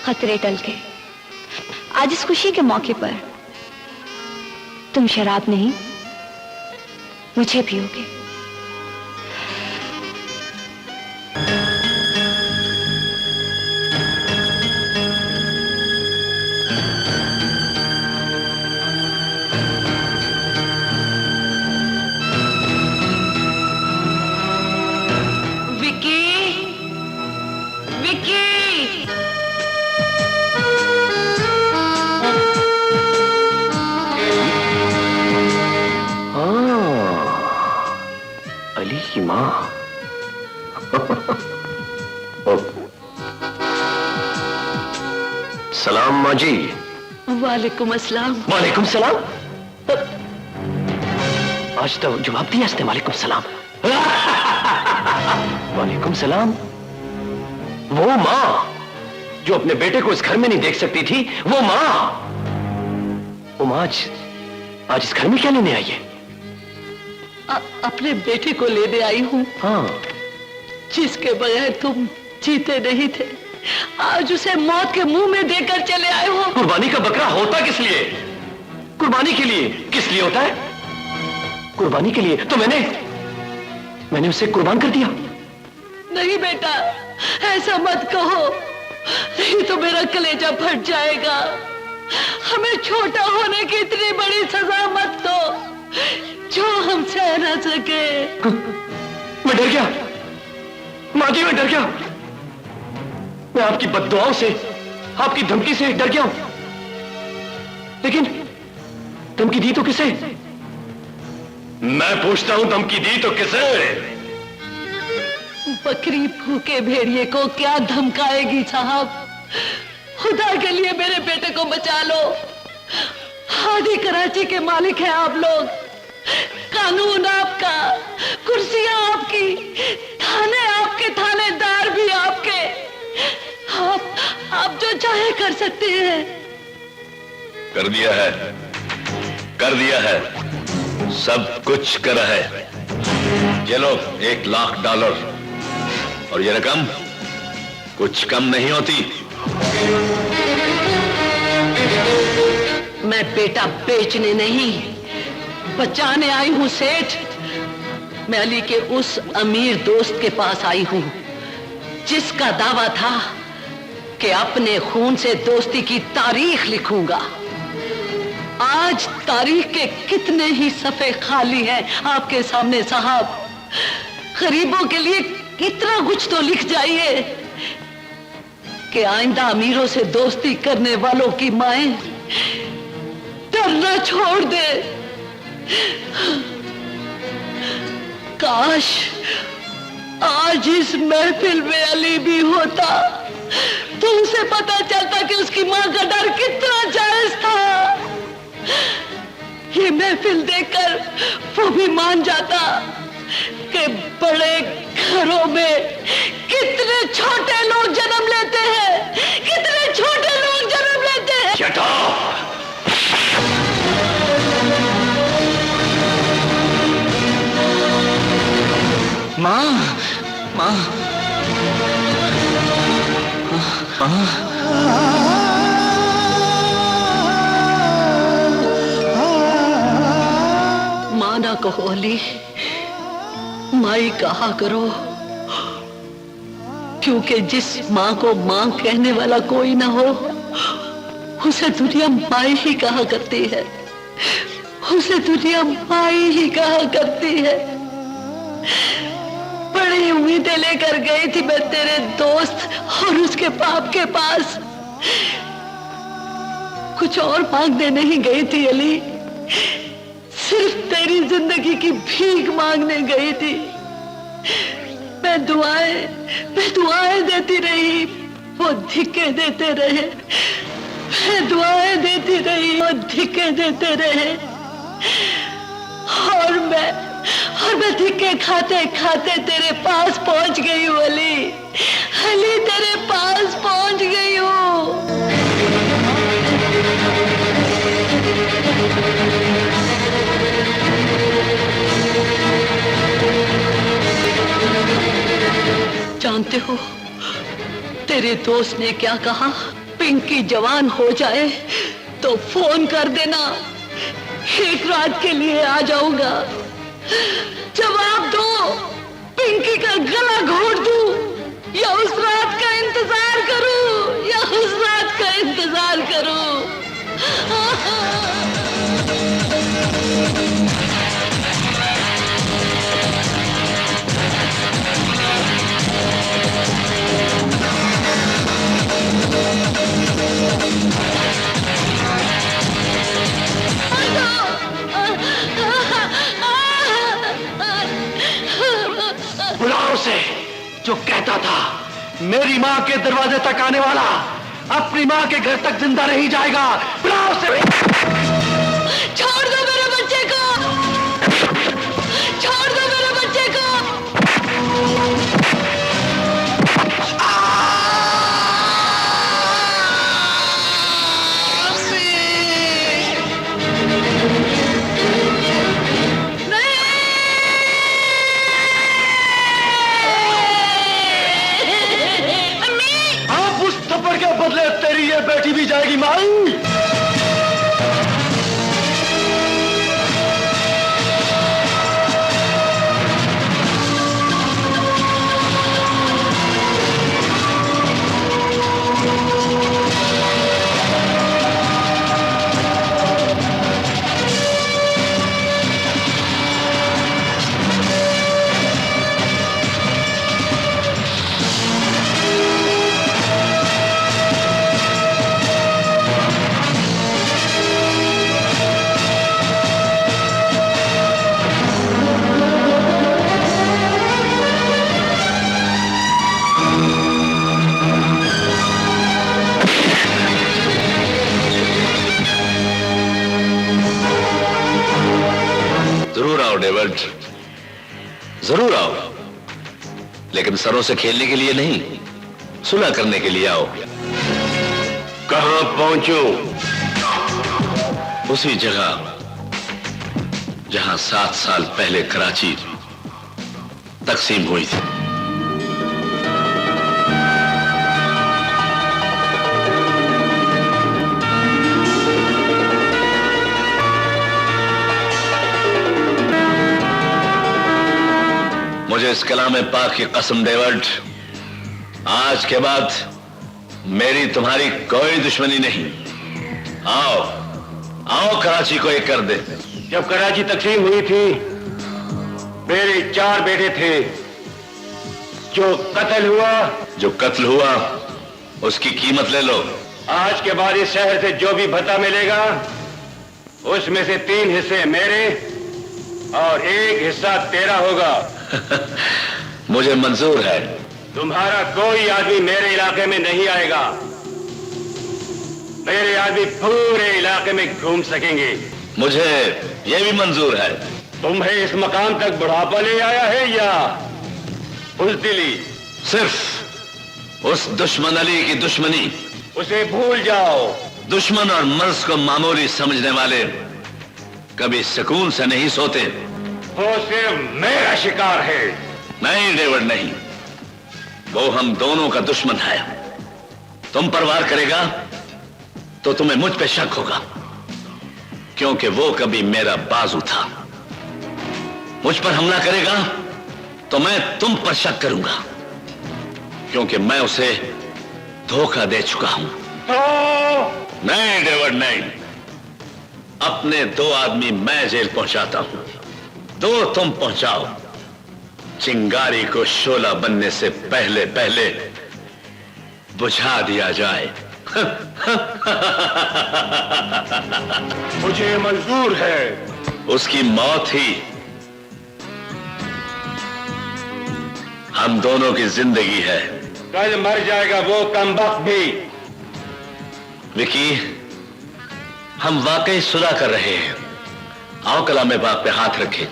खतरे टल के आज इस खुशी के मौके पर तुम शराब नहीं मुझे पियोगे। विकी, विकी, अली की माँ। सलाम माँ जी। वालेकुम अस्सलाम। वालेकुम सलाम। आज तो जवाब दिया इसने, वालेकुम सलाम। वालेकुम सलाम। वो माँ जो अपने बेटे को इस घर में नहीं देख सकती थी, वो माँ आज इस घर में क्या लेने आई है? अपने बेटे को लेने आई हूँ। हाँ, जिसके बगैर तुम जीते नहीं थे, आज उसे मौत के मुंह में देकर चले आए हो। कुर्बानी का बकरा होता किस लिए? कुर्बानी के लिए। किस लिए होता है? कुर्बानी के लिए। तो मैंने उसे कुर्बान कर दिया। नहीं बेटा, ऐसा मत कहो, नहीं तो मेरा कलेजा फट जाएगा। हमें छोटा होने की इतनी बड़ी सजा मत दो जो हम सह न सके। मैं डर गया माँ जी, मैं डर गया। मैं आपकी बद्दुआओं से, आपकी धमकी से डर गया हूं। लेकिन धमकी दी तो किसे? मैं पूछता हूं, धमकी दी तो किसे? बकरी भूखे भेड़िए को क्या धमकाएगी साहब? खुदा के लिए मेरे बेटे को बचा लो। हादी कराची के मालिक हैं आप लोग, कानून आपका, कुर्सियां आपकी, थाने आपके, थानेदार भी आपके। आप जो चाहे कर सकते हैं। कर दिया है, कर दिया है, सब कुछ करा है। ये लो $1,00,000 और ये रकम कुछ कम नहीं होती। मैं बेटा बेचने नहीं, बचाने आई हूं सेठ। मैं अली के उस अमीर दोस्त के पास आई हूं जिसका दावा था कि अपने खून से दोस्ती की तारीख लिखूंगा। आज तारीख के कितने ही सफ़े खाली हैं आपके सामने साहब। गरीबों के लिए इतना कुछ तो लिख जाइए कि आइंदा अमीरों से दोस्ती करने वालों की माएं डरना छोड़ दे। काश आज इस महफिल में अली भी होता तो उसे पता चलता कि उसकी मां का डर कितना जायज था। ये महफिल देखकर वो भी मान जाता कि बड़े घरों में कितने छोटे लोग जन्म लेते हैं, कितने छोटे लोग जन्म लेते हैं। Shut up! माँ, माँ, मां ना कहो अली, माई कहा करो, क्योंकि जिस मां को मां कहने वाला कोई ना हो उसे दुनिया माई ही कहा करती है, उसे दुनिया माई ही कहा करती है। बड़ी उम्मीदें लेकर गई थी मैं तेरे दोस्त और उसके बाप के पास। कुछ और मांगने नहीं गई थी अली, सिर्फ तेरी जिंदगी की भीख मांगने गई थी। मैं दुआएं देती रही, वो धिक्के देते रहे। मैं दुआएं देती रही, वो धिक्के देते रहे। और मैं धिक्के खाते खाते तेरे पास पहुंच गई हूँ अली। अली तेरे पास पहुंच गई हूँ। जानते हो तेरे दोस्त ने क्या कहा? पिंकी जवान हो जाए तो फोन कर देना, एक रात के लिए आ जाऊंगा। जवाब दो, पिंकी का गला घोट दूं या उस रात का इंतजार करूं, या उस रात का इंतजार करूं। बुलाओ से जो कहता था मेरी माँ के दरवाजे तक आने वाला अपनी माँ के घर तक जिंदा नहीं जाएगा। बुलाओ से। छोड़ दो मेरे बच्चे को, छोड़ दो मेरे बच्चे को। के बदले तेरी ये बेटी भी जाएगी माई। डेविड, जरूर आओ, लेकिन सरों से खेलने के लिए नहीं, सुलह करने के लिए आओ। कहां पहुंचो? उसी जगह जहां 7 साल पहले कराची तकसीम हुई थी। मुझे इस कलाम पाक की कसम डेविड, आज के बाद मेरी तुम्हारी कोई दुश्मनी नहीं। आओ आओ कराची को एक कर दे। जब कराची तकसीम हुई थी मेरे 4 बेटे थे। जो कत्ल हुआ उसकी कीमत ले लो। आज के बाद इस शहर से जो भी भत्ता मिलेगा उसमें से 3 हिस्से मेरे और 1 हिस्सा तेरा होगा। मुझे मंजूर है। तुम्हारा कोई आदमी मेरे इलाके में नहीं आएगा। मेरे आदमी पूरे इलाके में घूम सकेंगे। मुझे यह भी मंजूर है। तुम्हें इस मकाम तक बुढ़ापा ले आया है या बुज़दिली? सिर्फ उस दुश्मन अली की दुश्मनी। उसे भूल जाओ। दुश्मन और मर्ज को मामूली समझने वाले कभी सुकून से नहीं सोते। वो सिर्फ मेरा शिकार है। नहीं डेविड, नहीं, वो हम दोनों का दुश्मन है। तुम पर वार करेगा तो तुम्हें मुझ पे शक होगा, क्योंकि वो कभी मेरा बाजू था। मुझ पर हमला करेगा तो मैं तुम पर शक करूंगा, क्योंकि मैं उसे धोखा दे चुका हूं। नहीं डेविड, नहीं। अपने 2 आदमी मैं जेल पहुंचाता हूं, 2 तुम पहुंचाओ। चिंगारी को शोला बनने से पहले पहले बुझा दिया जाए। मुझे मंजूर है। उसकी मौत ही हम दोनों की जिंदगी है। कल मर जाएगा वो कमबख्त भी। विकी, हम वाकई सुलह कर रहे हैं। आओ कलाम पाक पे हाथ रखें।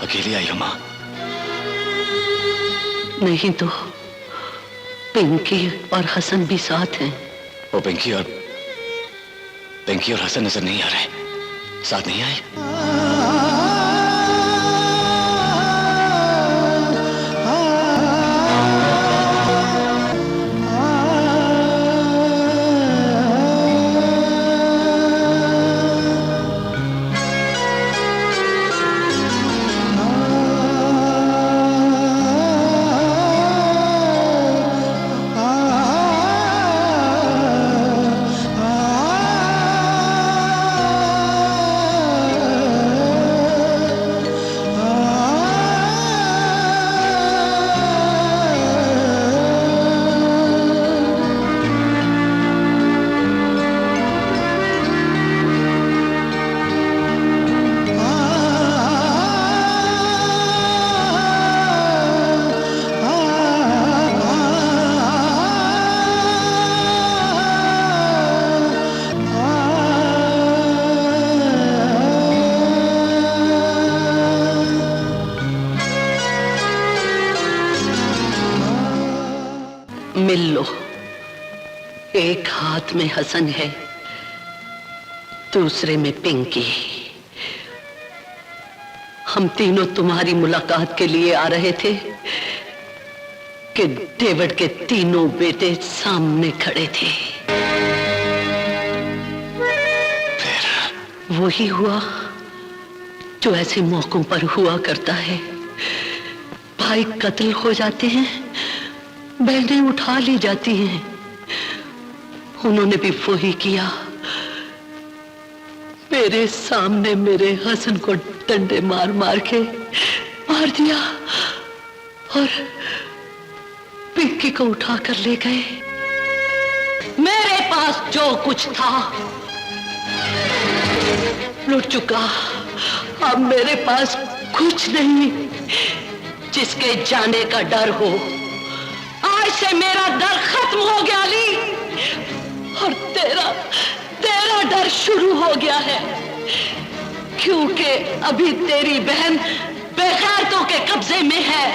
अकेली आई हो मां? नहीं तो पिंकी और हसन भी साथ हैं। वो पिंकी और हसन नजर नहीं आ रहे, साथ नहीं आए। मिल लो। एक हाथ में हसन है, दूसरे में पिंकी। हम तीनों तुम्हारी मुलाकात के लिए आ रहे थे कि डेविड के तीनों बेटे सामने खड़े थे। वही हुआ जो ऐसे मौकों पर हुआ करता है। भाई कत्ल हो जाते हैं, बहनें उठा ली जाती हैं। उन्होंने भी वही किया। मेरे सामने मेरे हसन को डंडे मार मार के मार दिया और पिंकी को उठा कर ले गए। मेरे पास जो कुछ था लुट चुका। अब मेरे पास कुछ नहीं जिसके जाने का डर हो। आज से मेरा डर खत्म हो गया अली, और तेरा डर शुरू हो गया है, क्योंकि अभी तेरी बहन बेगैरतों के कब्जे में है।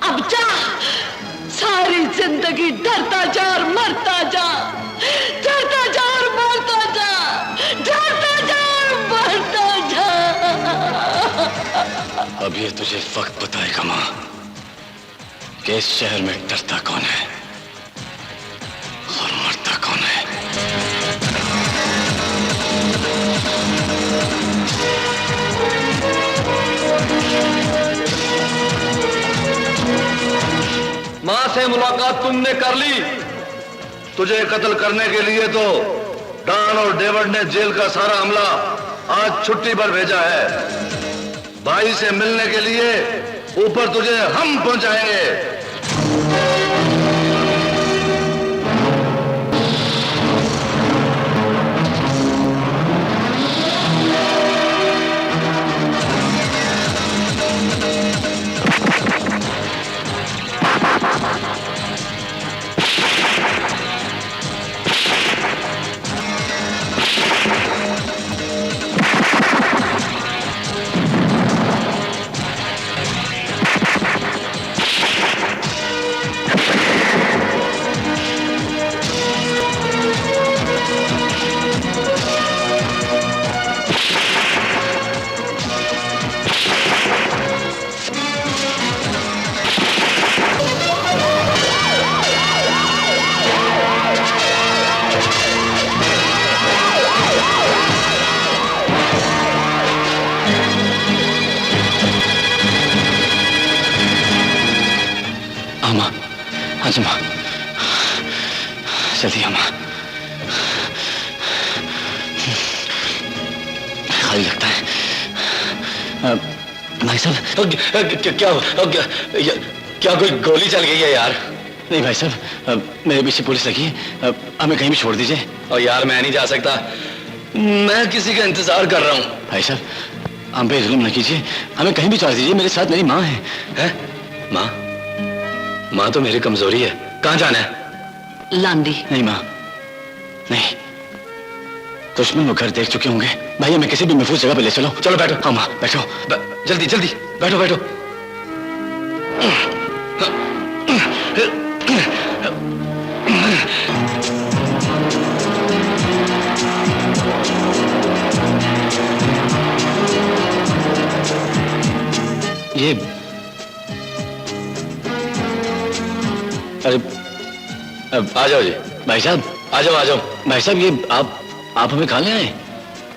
अब जा, सारी जिंदगी डरता जा और मरता जा, डरता जा और मरता जा, डरता जा और मरता जा। अब ये तुझे वक्त बताएगा माँ कि इस शहर में डरता कौन है और मरता कौन है। माँ से मुलाकात तुमने कर ली। तुझे कत्ल करने के लिए तो डॉन और डेविड ने जेल का सारा अमला आज छुट्टी पर भेजा है। भाई से मिलने के लिए ऊपर तुझे हम पहुंचाएंगे। माँ, जल्दी माँ, खाली लगता है। भाई साहब क्या कोई गोली चल गई है यार? नहीं भाई साहब, मेरे पीछे पुलिस लगी है, हमें कहीं भी छोड़ दीजिए। और यार मैं नहीं जा सकता, मैं किसी का इंतजार कर रहा हूँ। भाई साहब हम पे जुल्म न कीजिए, हमें कहीं भी छोड़ दीजिए। मेरे साथ मेरी माँ है। माँ? माँ तो मेरी कमजोरी है। कहाँ जाना है? लांडी। नहीं माँ, नहीं, दुश्मन वो घर देख चुके होंगे। भाई हमें किसी भी महफूज जगह पे ले चलो। चलो बैठो। हाँ माँ बैठो, जल्दी जल्दी बैठो बैठो। ये अरे आ जाओ जी। भाई साहब आ जाओ आ जाओ। भाई साहब ये आप हमें कहाँ ले आए?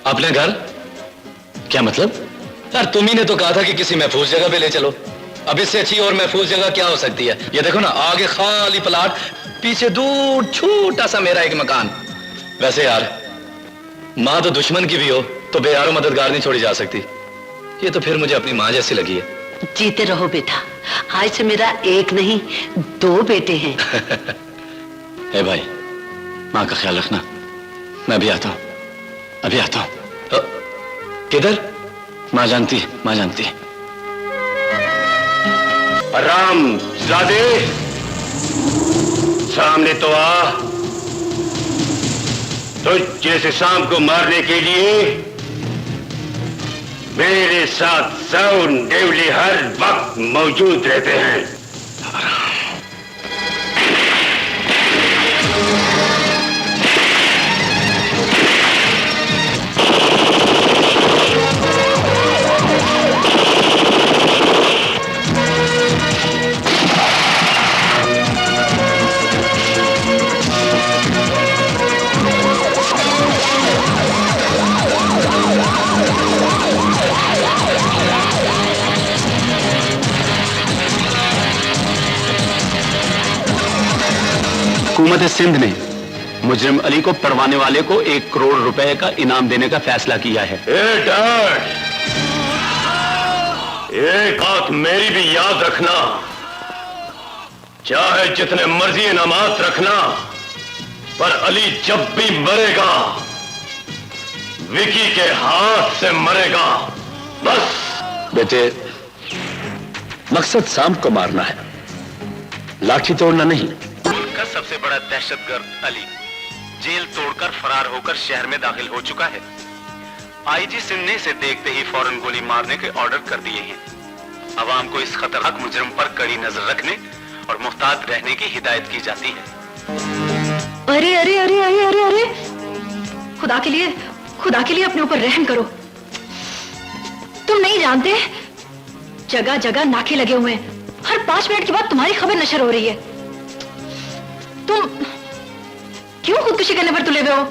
अपने घर। क्या मतलब? यार तुम ही ने तो कहा था कि किसी महफूज जगह पे ले चलो। अब इससे अच्छी और महफूज जगह क्या हो सकती है? ये देखो ना, आगे खाली प्लाट, पीछे दूर छोटा सा मेरा एक मकान। वैसे यार माँ तो दुश्मन की भी हो तो बेयारो मददगार नहीं छोड़ी जा सकती। ये तो फिर मुझे अपनी माँ जैसी लगी है। जीते रहो बेटा, आज से मेरा एक नहीं 2 बेटे हैं। ए भाई, माँ का ख्याल रखना। मैं भी आता हूँ, अभी आता हूँ। किधर? माँ जानती है, माँ जानती है। राम ज़ादे, सामने तो आ। तो जैसे शाम को मारने के लिए मेरे साथ 100 नेवले हर वक्त मौजूद रहते हैं। हुकूमत सिंध ने मुजरिम अली को पड़वाने वाले को 1 करोड़ रुपए का इनाम देने का फैसला किया है। डैड, एक बात मेरी भी याद रखना, चाहे जितने मर्जी इनामात रखना, पर अली जब भी मरेगा विकी के हाथ से मरेगा, बस। बेटे, मकसद सांप को मारना है, लाठी तोड़ना नहीं। मुल्क का सबसे बड़ा दहशतगर्द अली जेल तोड़कर फरार होकर शहर में दाखिल हो चुका है। आईजी सिंध ने इसे देखते ही फौरन गोली मारने के ऑर्डर कर दिए हैं। अवाम को इस खतरनाक मुजरिम पर कड़ी नजर रखने और मुहतात रहने की हिदायत की जाती है। अरे अरे अरे अरे अरे अरे, खुदा के लिए अपने ऊपर रहम करो। तुम नहीं जानते, जगह जगह नाके लगे हुए हैं। हर 5 मिनट के बाद तुम्हारी खबर नशर हो रही है। तुम क्यों खुदकुशी करने पर तुले हुए हो?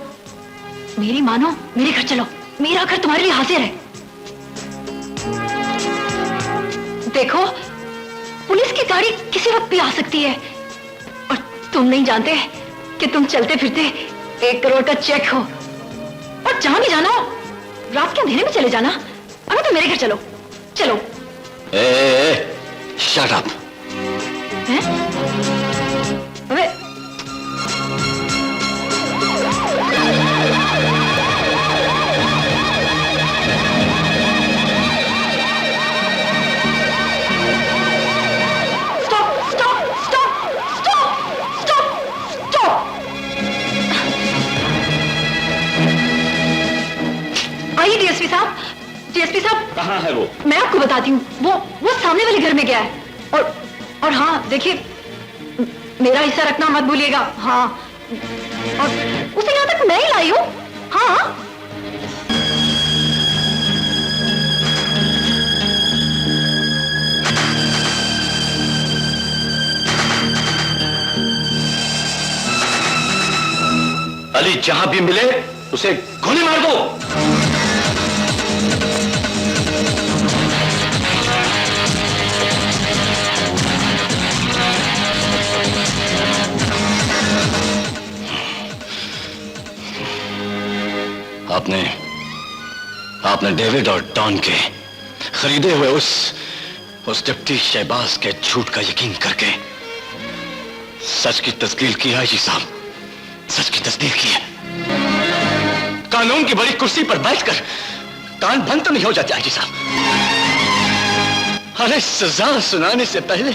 मेरी मानो, मेरे घर चलो, मेरा घर तुम्हारे लिए हाजिर है। देखो, पुलिस की गाड़ी किसी वक्त भी आ सकती है, और तुम नहीं जानते कि तुम चलते फिरते 1 करोड़ का चेक हो। और जहां भी जाना हो, रात के अंधेरे में चले जाना। अगर तो मेरे घर चलो, चलो। Shut up. अबे, आइए डीएसपी साहब। कहाँ है वो? मैं आपको बताती हूँ, वो सामने वाले घर में गया है। और हाँ, देखिए, मेरा हिस्सा रखना मत भूलिएगा। हाँ, और उसे यहाँ तक मैं ही लाई हूँ। हाँ, अली जहां भी मिले उसे गोली मार दो। आपने डेविड और डॉन के खरीदे हुए उस डिप्टी शहबाज के झूठ का यकीन करके सच की तस्दीक की है। आईजी साहब, सच की तस्दीक की है। कानून की बड़ी कुर्सी पर बैठकर कान बंद तो नहीं हो जाते आईजी साहब। अरे सजा सुनाने से पहले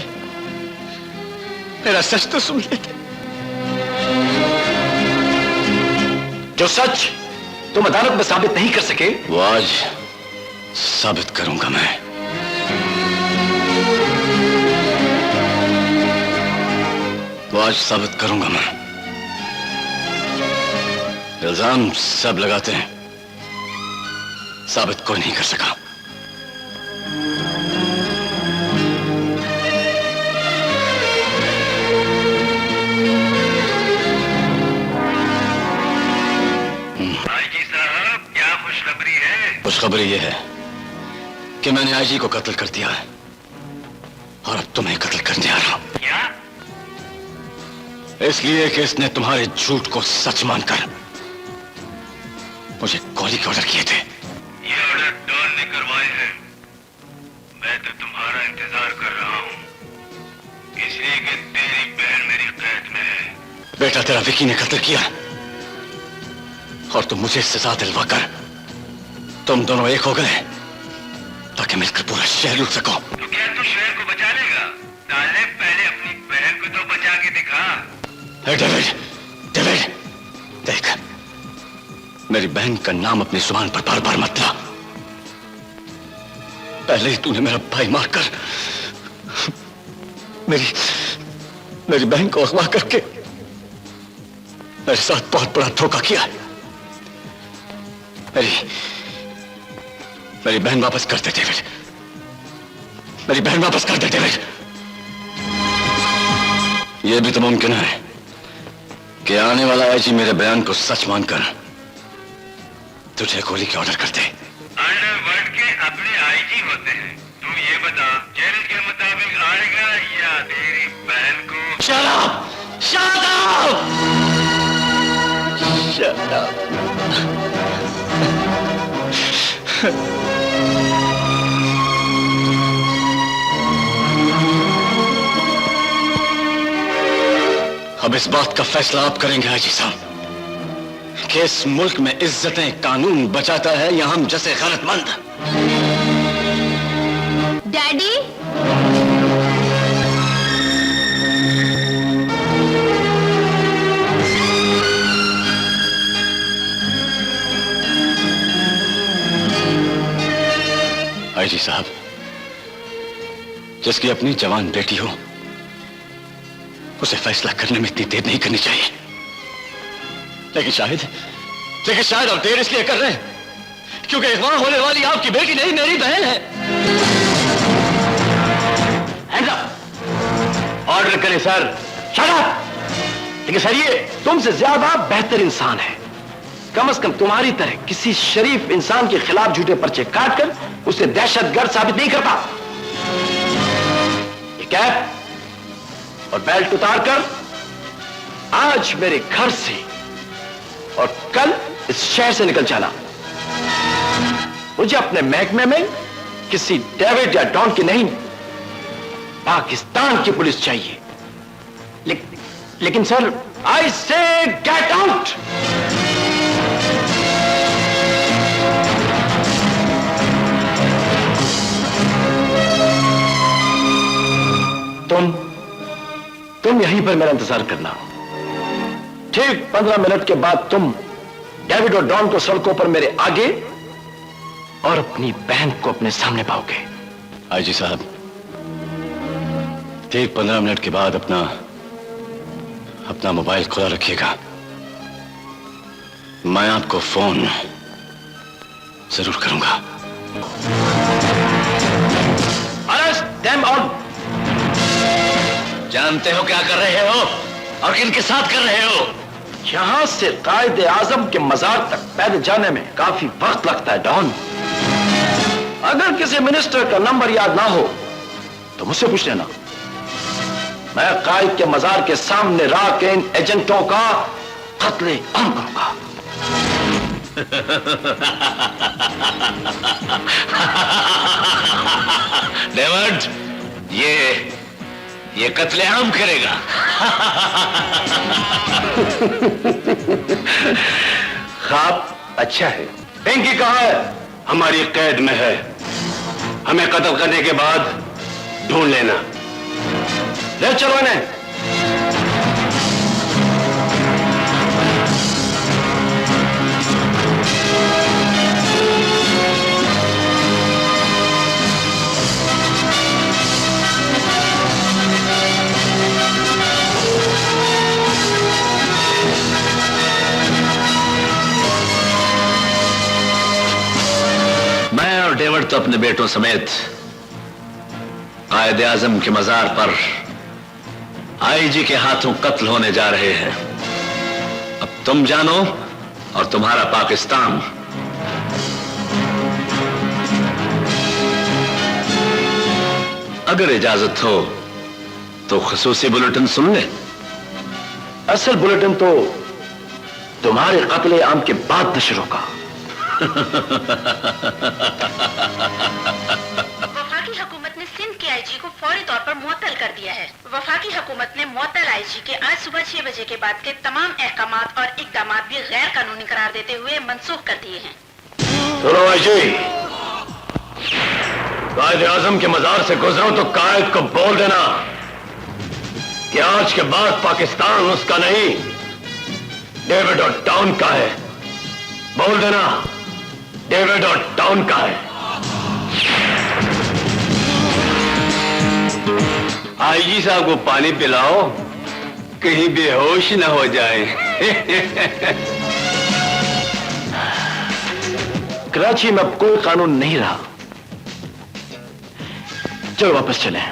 मेरा सच तो सुन लेते। जो सच तुम अदालत में साबित नहीं कर सके, वो आज साबित करूंगा मैं। वो आज साबित करूंगा मैं। इल्जाम सब लगाते हैं, साबित कोई नहीं कर सका। खुशखबरी यह है कि मैंने आईजी को कत्ल कर दिया है और अब तुम्हें कत्ल करने आ रहा हूं। क्या? इसलिए कि इसने तुम्हारे झूठ को सच मानकर मुझे गोली के ऑर्डर किए थे। ये ऑर्डर डॉन ने करवाए हैं। मैं तो तुम्हारा इंतजार कर रहा हूं, इसलिए कि तेरी बहन मेरी कैद में है। बेटा, तेरा विकी ने कत्ल किया और तुम मुझे सजा दिलवाकर तुम दोनों एक हो गए ताकि मिलकर पूरा शहर लूट सको। तो क्या तू शहर को बचा लेगा? ताले, पहले अपनी बहन को तो बचा के दिखा। डेविड, देख, मेरी बहन का नाम अपनी जुबान पर बार बार मत ला। पहले ही तूने मेरा भाई मारकर मेरी बहन को अगवा करके मेरे साथ बहुत बड़ा धोखा किया है। मेरी बहन वापस कर दे डेविड, मेरी बहन वापस कर दे डेविड। यह भी तो मुमकिन है कि आने वाला आईजी मेरे बयान को सच मानकर तुझे गोली के ऑर्डर कर दे। अंडरवर्ल्ड के अपने आईजी होते हैं। तू ये बता, जेल के मुताबिक आएगा या तेरी बहन को? Shut up! Shut up! अब इस बात का फैसला आप करेंगे हाजी साहब कि इस मुल्क में इज्जतें कानून बचाता है या हम जैसे गैरतमंद। डैडी, आईजी साहब, जिसकी अपनी जवान बेटी हो उसे फैसला करने में इतनी देर नहीं करनी चाहिए। लेकिन शायद आप देर इसलिए कर रहे हैं क्योंकि अगवा होने वाली आपकी बेटी नहीं, मेरी बहन है। Hands up! ऑर्डर करें सर। Shut up! लेकिन सर ये तुमसे ज्यादा बेहतर इंसान है। कम से कम तुम्हारी तरह किसी शरीफ इंसान के खिलाफ झूठे पर्चे काटकर उसे दहशतगर्द साबित नहीं करता। ये कैप और बेल्ट उतारकर आज मेरे घर से और कल इस शहर से निकल जाना। मुझे अपने महकमे में किसी डेविड या डॉन की नहीं, पाकिस्तान की पुलिस चाहिए। लेकिन सर, आई से गेट आउट! तुम यहीं पर मेरा इंतजार करना। ठीक 15 मिनट के बाद तुम डेविड और डॉन को सड़कों पर मेरे आगे और अपनी बहन को अपने सामने पाओगे। आईजी साहब, ठीक 15 मिनट के बाद अपना मोबाइल खुला रखिएगा। मैं आपको फोन जरूर करूंगा। Arrest them all! जानते हो क्या कर रहे हो और किनके साथ कर रहे हो? यहां से कायदे आजम के मजार तक पैदल जाने में काफी वक्त लगता है डॉन। अगर किसी मिनिस्टर का नंबर याद ना हो तो मुझसे पूछ लेना। मैं कायद के मजार के सामने रह के इन एजेंटों का कत्ले आम करूंगा। डेविड, ये कत्लेआम करेगा। ख्वाब अच्छा है। पिंकी कहाँ है? हमारी कैद में है। हमें कत्ल करने के बाद ढूंढ लेना। ले चलो इन्हें। डेविड तो अपने बेटों समेत कायदे आजम के मजार पर आईजी के हाथों कत्ल होने जा रहे हैं। अब तुम जानो और तुम्हारा पाकिस्तान। अगर इजाजत हो तो खुसूसी बुलेटिन सुन ले। असल बुलेटिन तो तुम्हारे कत्ले आम के बाद नशर होगा। वफाकी हुकूमत ने सिंध के आईजी को फौरी तौर पर मुअत्तल कर दिया है। वफाकी हुकूमत ने मुअत्तल आईजी के आज सुबह 6 बजे के बाद के तमाम अहकामात और इक़दामात भी गैर कानूनी करार देते हुए मनसूख कर दिए हैं। सुनो आईजी, कायदे आजम के मजार से गुजरो तो कायद को बोल देना कि आज के बाद पाकिस्तान उसका नहीं, डेविड और डॉन का है। बोल देना डेविड और डॉन का है। आईजी साहब को पानी पिलाओ, कहीं बेहोश न हो जाए। कराची में अब कोई कानून नहीं रहा। चलो वापस चलें।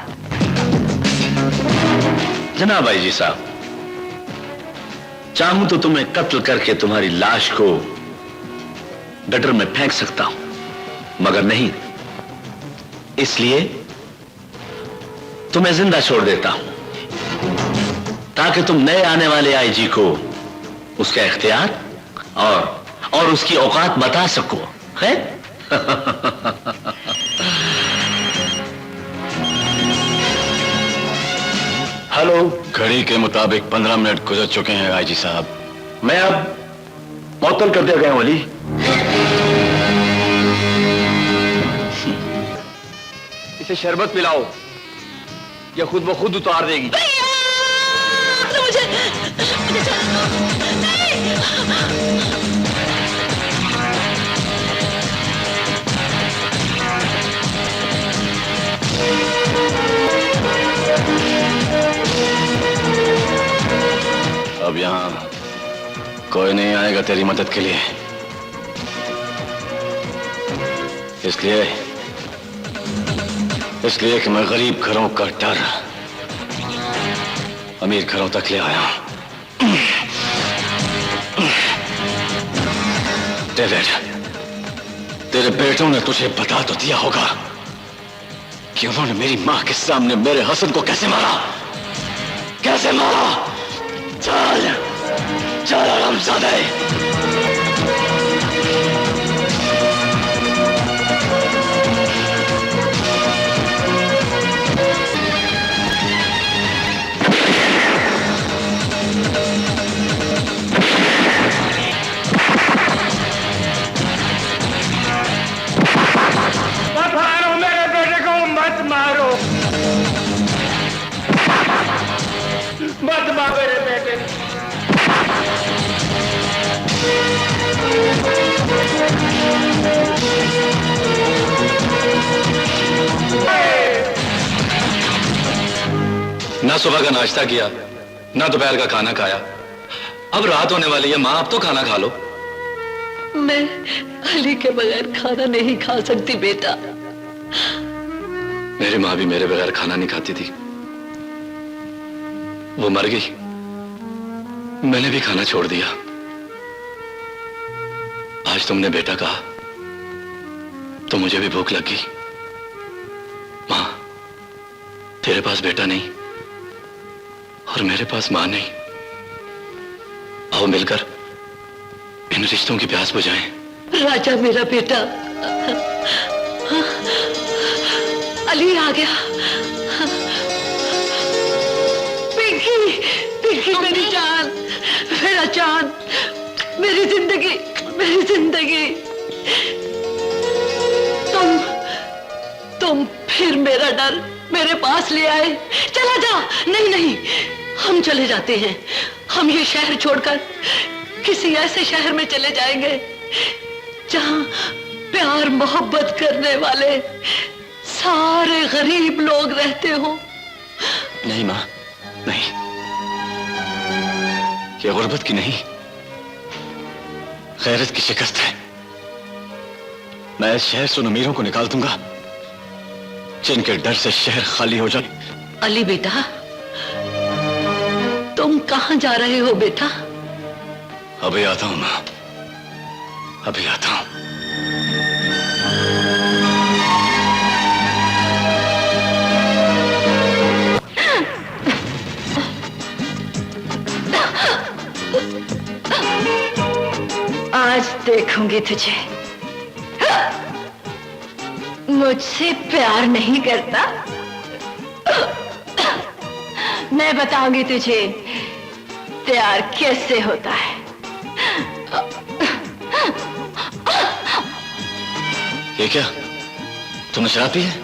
जनाब आईजी साहब, चाहूं तो तुम्हें कत्ल करके तुम्हारी लाश को गटर में फेंक सकता हूं, मगर नहीं, इसलिए तुम्हें जिंदा छोड़ देता हूं। ताकि तुम नए आने वाले आईजी को उसका इख्तियार और उसकी औकात बता सको, है? हेलो। घड़ी के मुताबिक 15 मिनट गुजर चुके हैं आईजी साहब। मैं अब मुअत्तल कर दिया गया हूं अली। इसे शरबत पिलाओ या खुद ब खुद उतार देगी। अब यहां कोई नहीं आएगा तेरी मदद के लिए, इसलिए कि मैं गरीब घरों का डर अमीर घरों तक ले आया हूं। डेविड, तेरे बेटों ने तुझे बता तो दिया होगा कि उन्होंने मेरी मां के सामने मेरे हसन को कैसे मारा, कैसे मारा। चल चल हरामजादे। मत मारो मेरे बेटे। ना सुबह का नाश्ता किया, ना दोपहर का खाना खाया। अब रात होने वाली है माँ, अब तो खाना खा लो। मैं अली के बगैर खाना नहीं खा सकती बेटा। मेरी माँ भी मेरे बगैर खाना नहीं खाती थी, वो मर गई, मैंने भी खाना छोड़ दिया। आज तुमने बेटा कहा तो मुझे भी भूख लग गई। माँ, तेरे पास बेटा नहीं और मेरे पास माँ नहीं, आओ मिलकर इन रिश्तों की प्यास बुझाएं। राजा मेरा बेटा, अली आ गया। पिंकी मेरी जान, मेरा चांद, मेरी जिंदगी, मेरी जिंदगी। तुम फिर मेरा डर मेरे पास ले आए। चला जा। नहीं नहीं, हम चले जाते हैं। हम ये शहर छोड़कर किसी ऐसे शहर में चले जाएंगे जहां प्यार मोहब्बत करने वाले सारे गरीब लोग रहते हो। नहीं माँ, नहीं, ये गुर्बत की नहीं, गैरत की शिकस्त है। मैं इस शहर से उन अमीरों को निकाल दूंगा जिनके डर से शहर खाली हो जाए। अली बेटा, तुम कहां जा रहे हो बेटा? अभी आता हूं माँ, अभी आता हूं। आज देखूंगी तुझे। मुझसे प्यार नहीं करता? मैं बताऊंगी तुझे प्यार कैसे होता है। ये क्या, तुमने शराब पी है?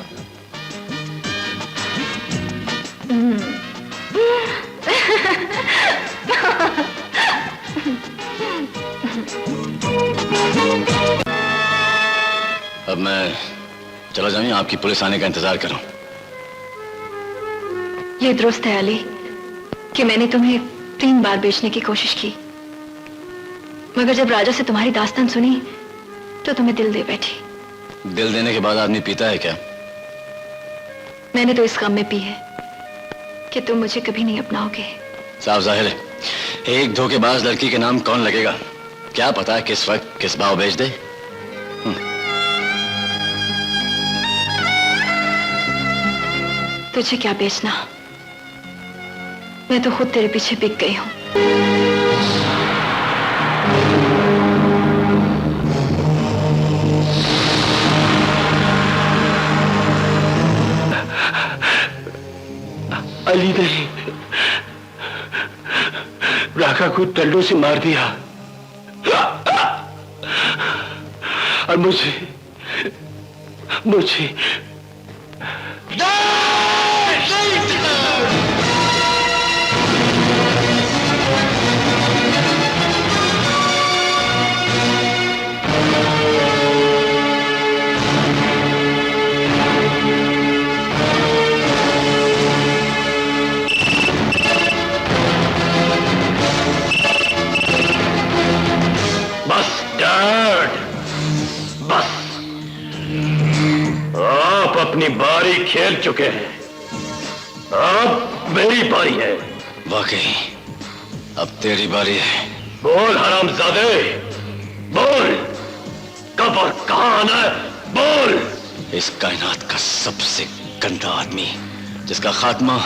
अब मैं चला जाऊं या आपकी पुलिस आने का इंतजार करूं? ये दुरुस्त है अली कि मैंने तुम्हें 3 बार बेचने की कोशिश की, मगर जब राजा से तुम्हारी दास्तान सुनी तो तुम्हें दिल दे बैठी। दिल देने के बाद आदमी पीता है क्या? मैंने तो इस गम में पी है कि तुम मुझे कभी नहीं अपनाओगे। साफ जाहिर है, एक धोखेबाज लड़की के नाम कौन लगेगा? क्या पता है किस वक्त किस भाव बेच दे। तुझे क्या बेचना, मैं तो खुद तेरे पीछे बिक गई हूँ। अली ने राका को तल्लों से मार दिया और मुझे अपनी बारी खेल चुके हैं, अब मेरी बारी है। वाकई अब तेरी बारी है। बोल हरामजादे, बोल कब और कहां आना है, बोल। इस कायनात का सबसे गंदा आदमी जिसका खात्मा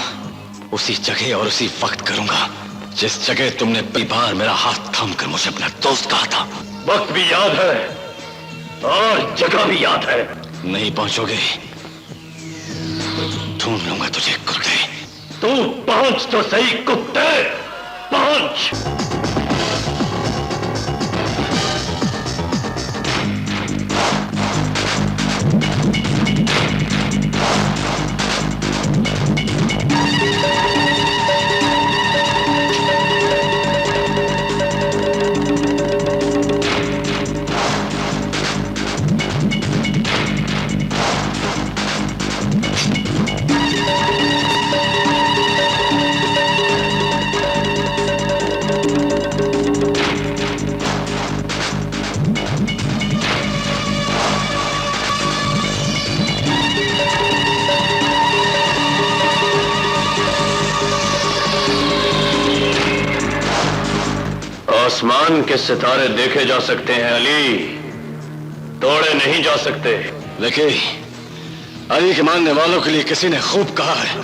उसी जगह और उसी वक्त करूंगा जिस जगह तुमने पहली बार मेरा हाथ थामकर मुझे अपना दोस्त कहा था। वक्त भी याद है और जगह भी याद है। नहीं पहुंचोगे ढूंढ लूंगा तुझे कुत्ते। तू पहुंच तो सही कुत्ते, पहुंच। आसमान के सितारे देखे जा सकते हैं अली, तोड़े नहीं जा सकते। लेकिन अली के मानने वालों के लिए किसी ने खूब कहा है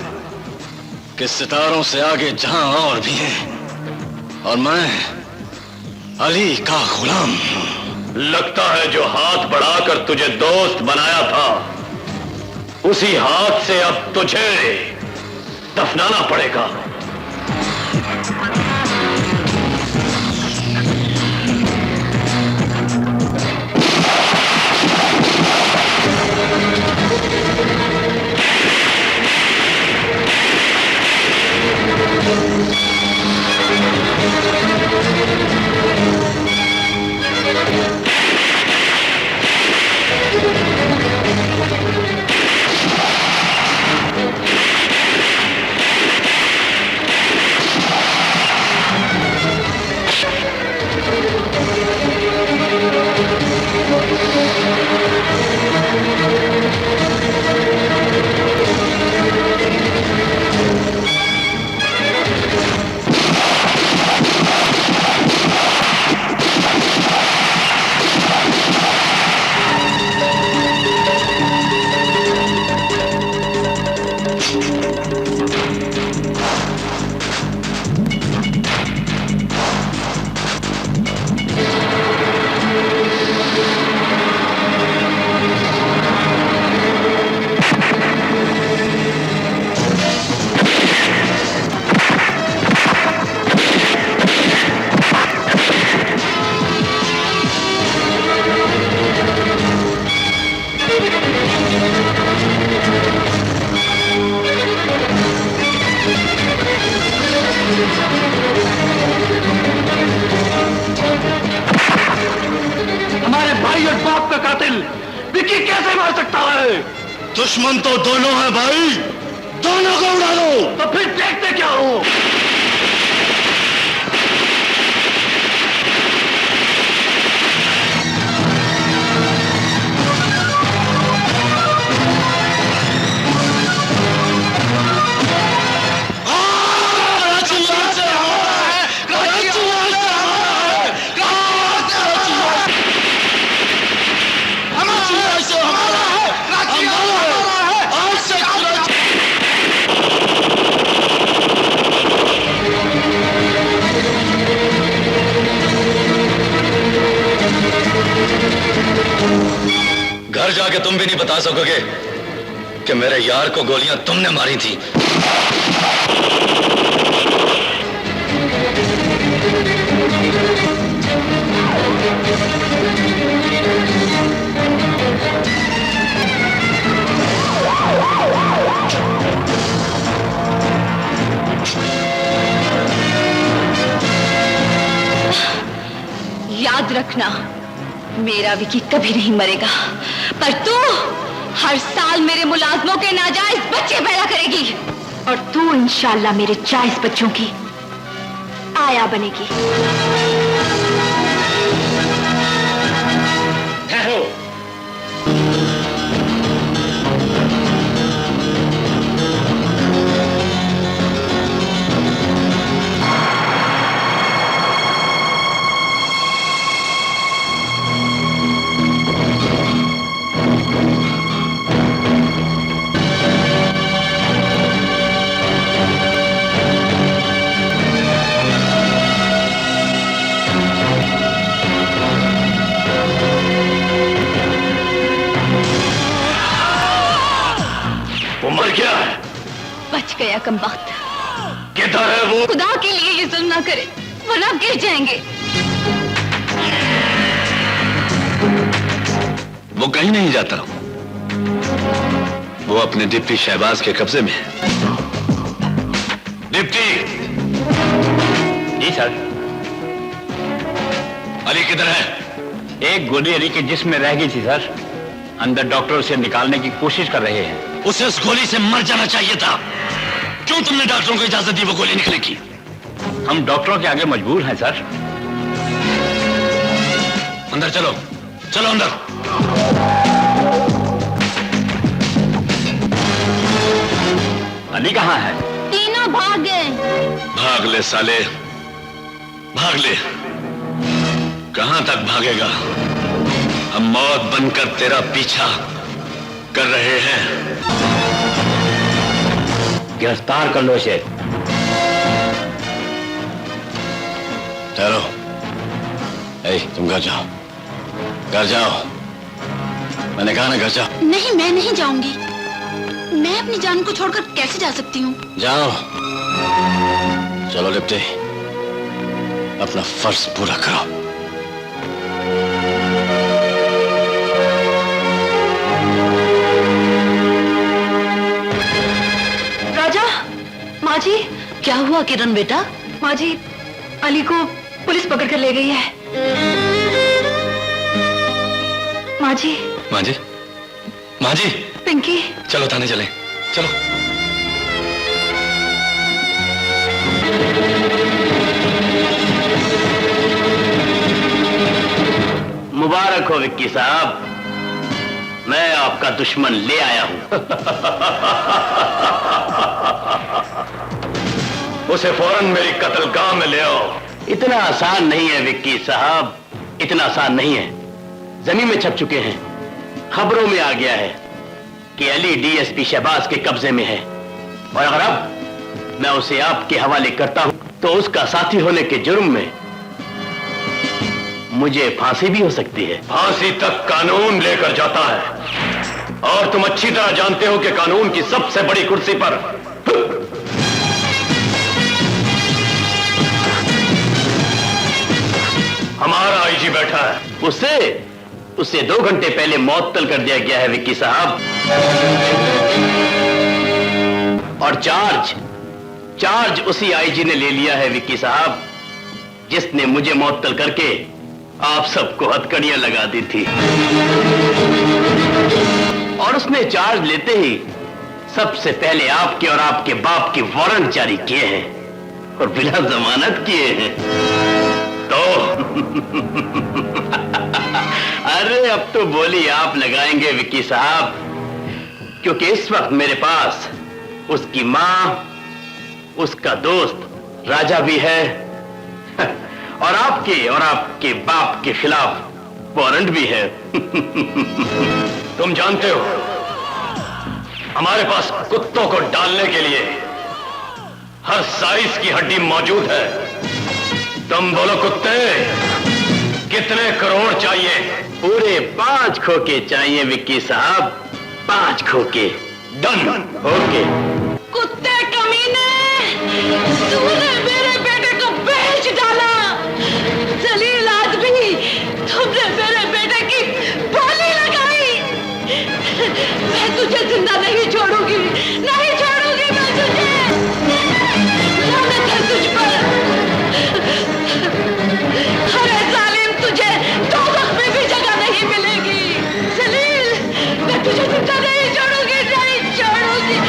कि सितारों से आगे जहां और भी हैं और मैं अली का गुलाम। लगता है जो हाथ बढ़ाकर तुझे दोस्त बनाया था उसी हाथ से अब तुझे दफनाना पड़ेगा। दुश्मन तो दोनों है भाई, दोनों को उड़ा दो। तो फिर देखते क्या हो। घर जाके तुम भी नहीं बता सकोगे कि मेरे यार को गोलियां तुमने मारी थी। याद रखना, मेरा विकी कभी नहीं मरेगा, पर तू हर साल मेरे मुलाजमों के नाजायज बच्चे पैदा करेगी और तू इंशाल्लाह मेरे जायज बच्चों की आया बनेगी। ठहरो। उम्र क्या है? बच गया कमबख्त। किधर है वो? खुदा के लिए ये जुल्म ना करे वरना आप गिर जाएंगे। वो कहीं नहीं जाता, वो अपने डिप्टी शहबाज के कब्जे में है। डिप्टी। जी सर। अली किधर है? एक गोली अली के जिस्म में रह गई थी सर, अंदर डॉक्टर उसे निकालने की कोशिश कर रहे हैं। उसे उस गोली से मर जाना चाहिए था। क्यों तुमने डॉक्टरों को इजाजत दी वो गोली निकलने की? हम डॉक्टरों के आगे मजबूर हैं सर। अंदर चलो, चलो अंदर। अली कहाँ है? तीनों भाग गए। भाग ले साले, भाग ले। कहां तक भागेगा? हम मौत बनकर तेरा पीछा कर रहे हैं। गिरफ्तार कर लो इसे। ठहरो। तुम घर जाओ, घर जाओ। मैंने कहा ना घर जाओ। नहीं, मैं नहीं जाऊंगी। मैं अपनी जान को छोड़कर कैसे जा सकती हूँ? जाओ। चलो लिप्टे, अपना फर्ज पूरा करो। राजा, माँ जी। क्या हुआ किरण बेटा? माँ जी, अली को पुलिस पकड़ कर ले गई है। माँ जी। माँ जी, माँ जी। पिंकी। चलो थाने चलें, चलो। मुबारक हो विक्की साहब, मैं आपका दुश्मन ले आया हूं। उसे फौरन मेरी कत्लगाह में ले आओ। इतना आसान नहीं है विक्की साहब, इतना आसान नहीं है। जमीन में छप चुके हैं, खबरों में आ गया है कि अली डीएसपी शहबाज के कब्जे में है, और अगर अब मैं उसे आपके हवाले करता हूं तो उसका साथी होने के जुर्म में मुझे फांसी भी हो सकती है। फांसी तक कानून लेकर जाता है, और तुम अच्छी तरह जानते हो कि कानून की सबसे बड़ी कुर्सी पर हमारा आईजी बैठा है। उसे 2 घंटे पहले मअतल कर दिया गया है विक्की साहब, और चार्ज उसी आईजी ने ले लिया है विक्की साहब, जिसने मुझे मअतल करके आप सबको हथकड़ियां लगा दी थी। और उसने चार्ज लेते ही सबसे पहले आपके और आपके बाप के वारंट जारी किए हैं, और बिना जमानत किए हैं। तो अरे अब तो बोली आप लगाएंगे विक्की साहब, क्योंकि इस वक्त मेरे पास उसकी मां, उसका दोस्त राजा भी है, और आपके बाप के खिलाफ वारंट भी है। तुम जानते हो हमारे पास कुत्तों को डालने के लिए हर साइज की हड्डी मौजूद है। तुम बोलो कुत्ते, कितने करोड़ चाहिए पूरे 5 खोखे चाहिए विक्की साहब, 5 खोखे। डन। ओके। कुत्ते कमीने, तूने मेरे बेटे को बेच डाला। जलील आदमी, तुमने मेरे बेटे की बोली लगाई। मैं तुझे जिंदा नहीं छोड़ूंगी, नहीं छोड़ूंगी मैं तुझे। लानत है तुझ पर। अरे जालिम, तुझे दोज़ख में भी जगह नहीं मिलेगी। जलील, मैं तुझे जिंदा नहीं छोड़ूंगी, नहीं छोड़ूंगी।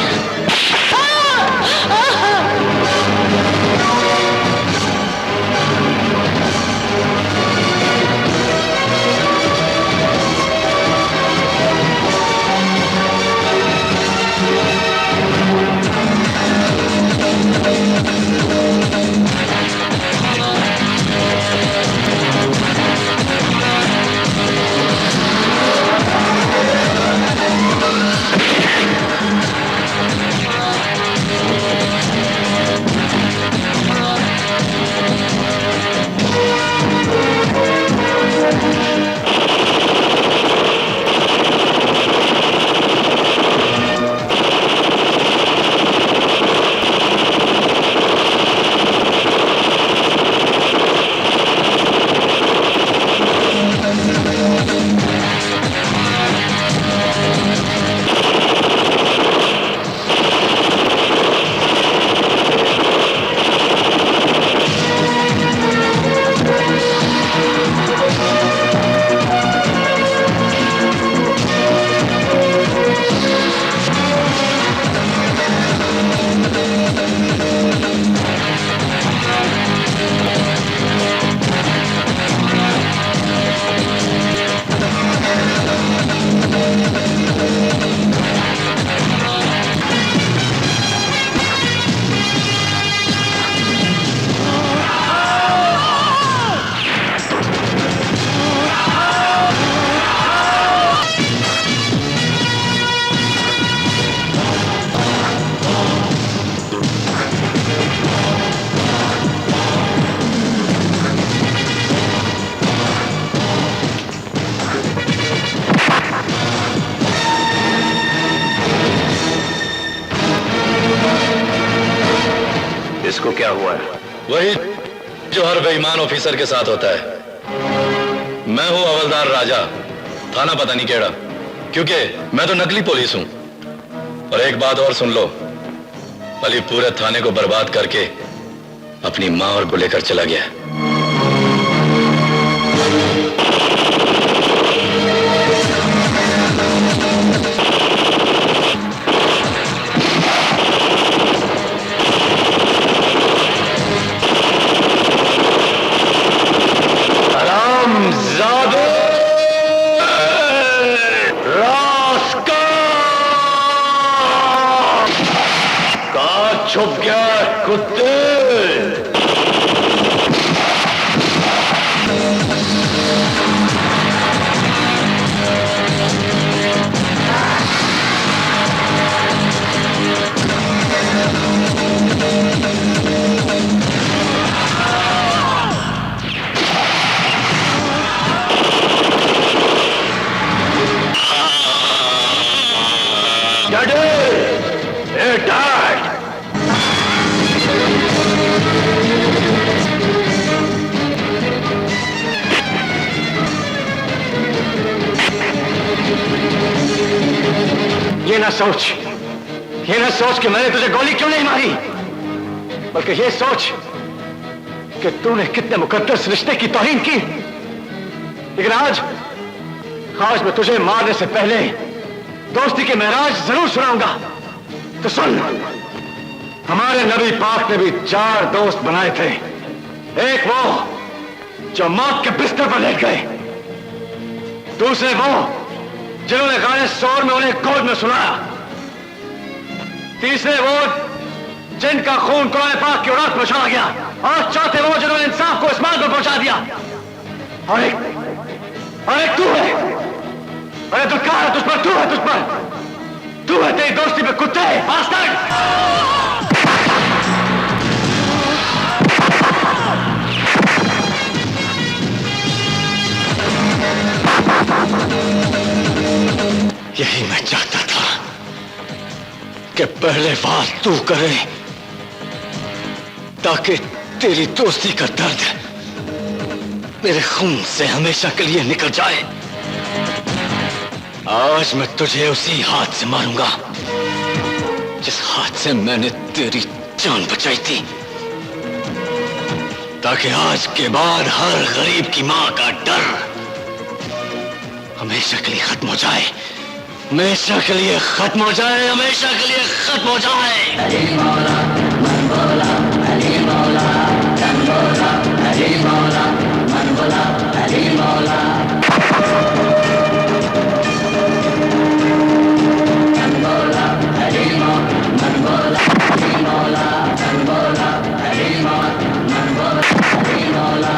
इसको क्या हुआ है? वही जो हर बेईमान ऑफिसर के साथ होता है। मैं हूं हवलदार राजा, थाना पता नहीं केड़ा, क्योंकि मैं तो नकली पुलिस हूं। और एक बात और सुन लो, अली पूरे थाने को बर्बाद करके अपनी मां और को लेकर चला गया। छुप गया कुत्ते। ये ना सोच कि मैंने तुझे गोली क्यों नहीं मारी, बल्कि ये सोच कि तूने कितने मुकद्दस रिश्ते की तौहीन की। लेकिन आज मैं तुझे मारने से पहले दोस्ती के महराज जरूर सुनाऊंगा। तो सुन, हमारे नबी पाक ने भी 4 दोस्त बनाए थे। एक वो जो मौत के बिस्तर पर लेट गए, दूसरे वो जिन्होंने गाने शोर में उन्हें गोद में सुनाया, तीसरे वो जिनका खून कुरान पाक की औलाद पहुंचा गया, और चौथे वो जिन्होंने इंसाफ को इस्माइल पर पहुंचा दिया। और एक तू है। अरे दुल्कार है तुझ पर, तू है तेरी दोस्ती पे कुत्ते बास्टर्ड। यही मैं चाहता था कि पहले बात तू करे, ताकि तेरी दोस्ती का दर्द मेरे खून से हमेशा के लिए निकल जाए। आज मैं तुझे उसी हाथ से मारूंगा जिस हाथ से मैंने तेरी जान बचाई थी, ताकि आज के बाद हर गरीब की मां का डर हमेशा के लिए खत्म हो जाए, हमेशा के लिए खत्म हो जाए, हमेशा के लिए खत्म हो जाए। अली मौला मन बोला, अली मौला तन बोला, अली मौला मन बोला, अली मौला तन बोला, अली मौला मन बोला, अली मौला तन बोला, अली मौला मन बोला, अली मौला।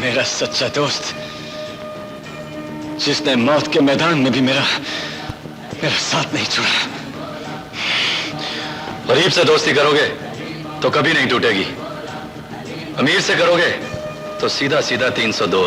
मेरा सच्चा दोस्त, जिसने मौत के मैदान में भी मेरा साथ नहीं छोड़ा। गरीब से दोस्ती करोगे तो कभी नहीं टूटेगी, अमीर से करोगे तो सीधा सीधा 302।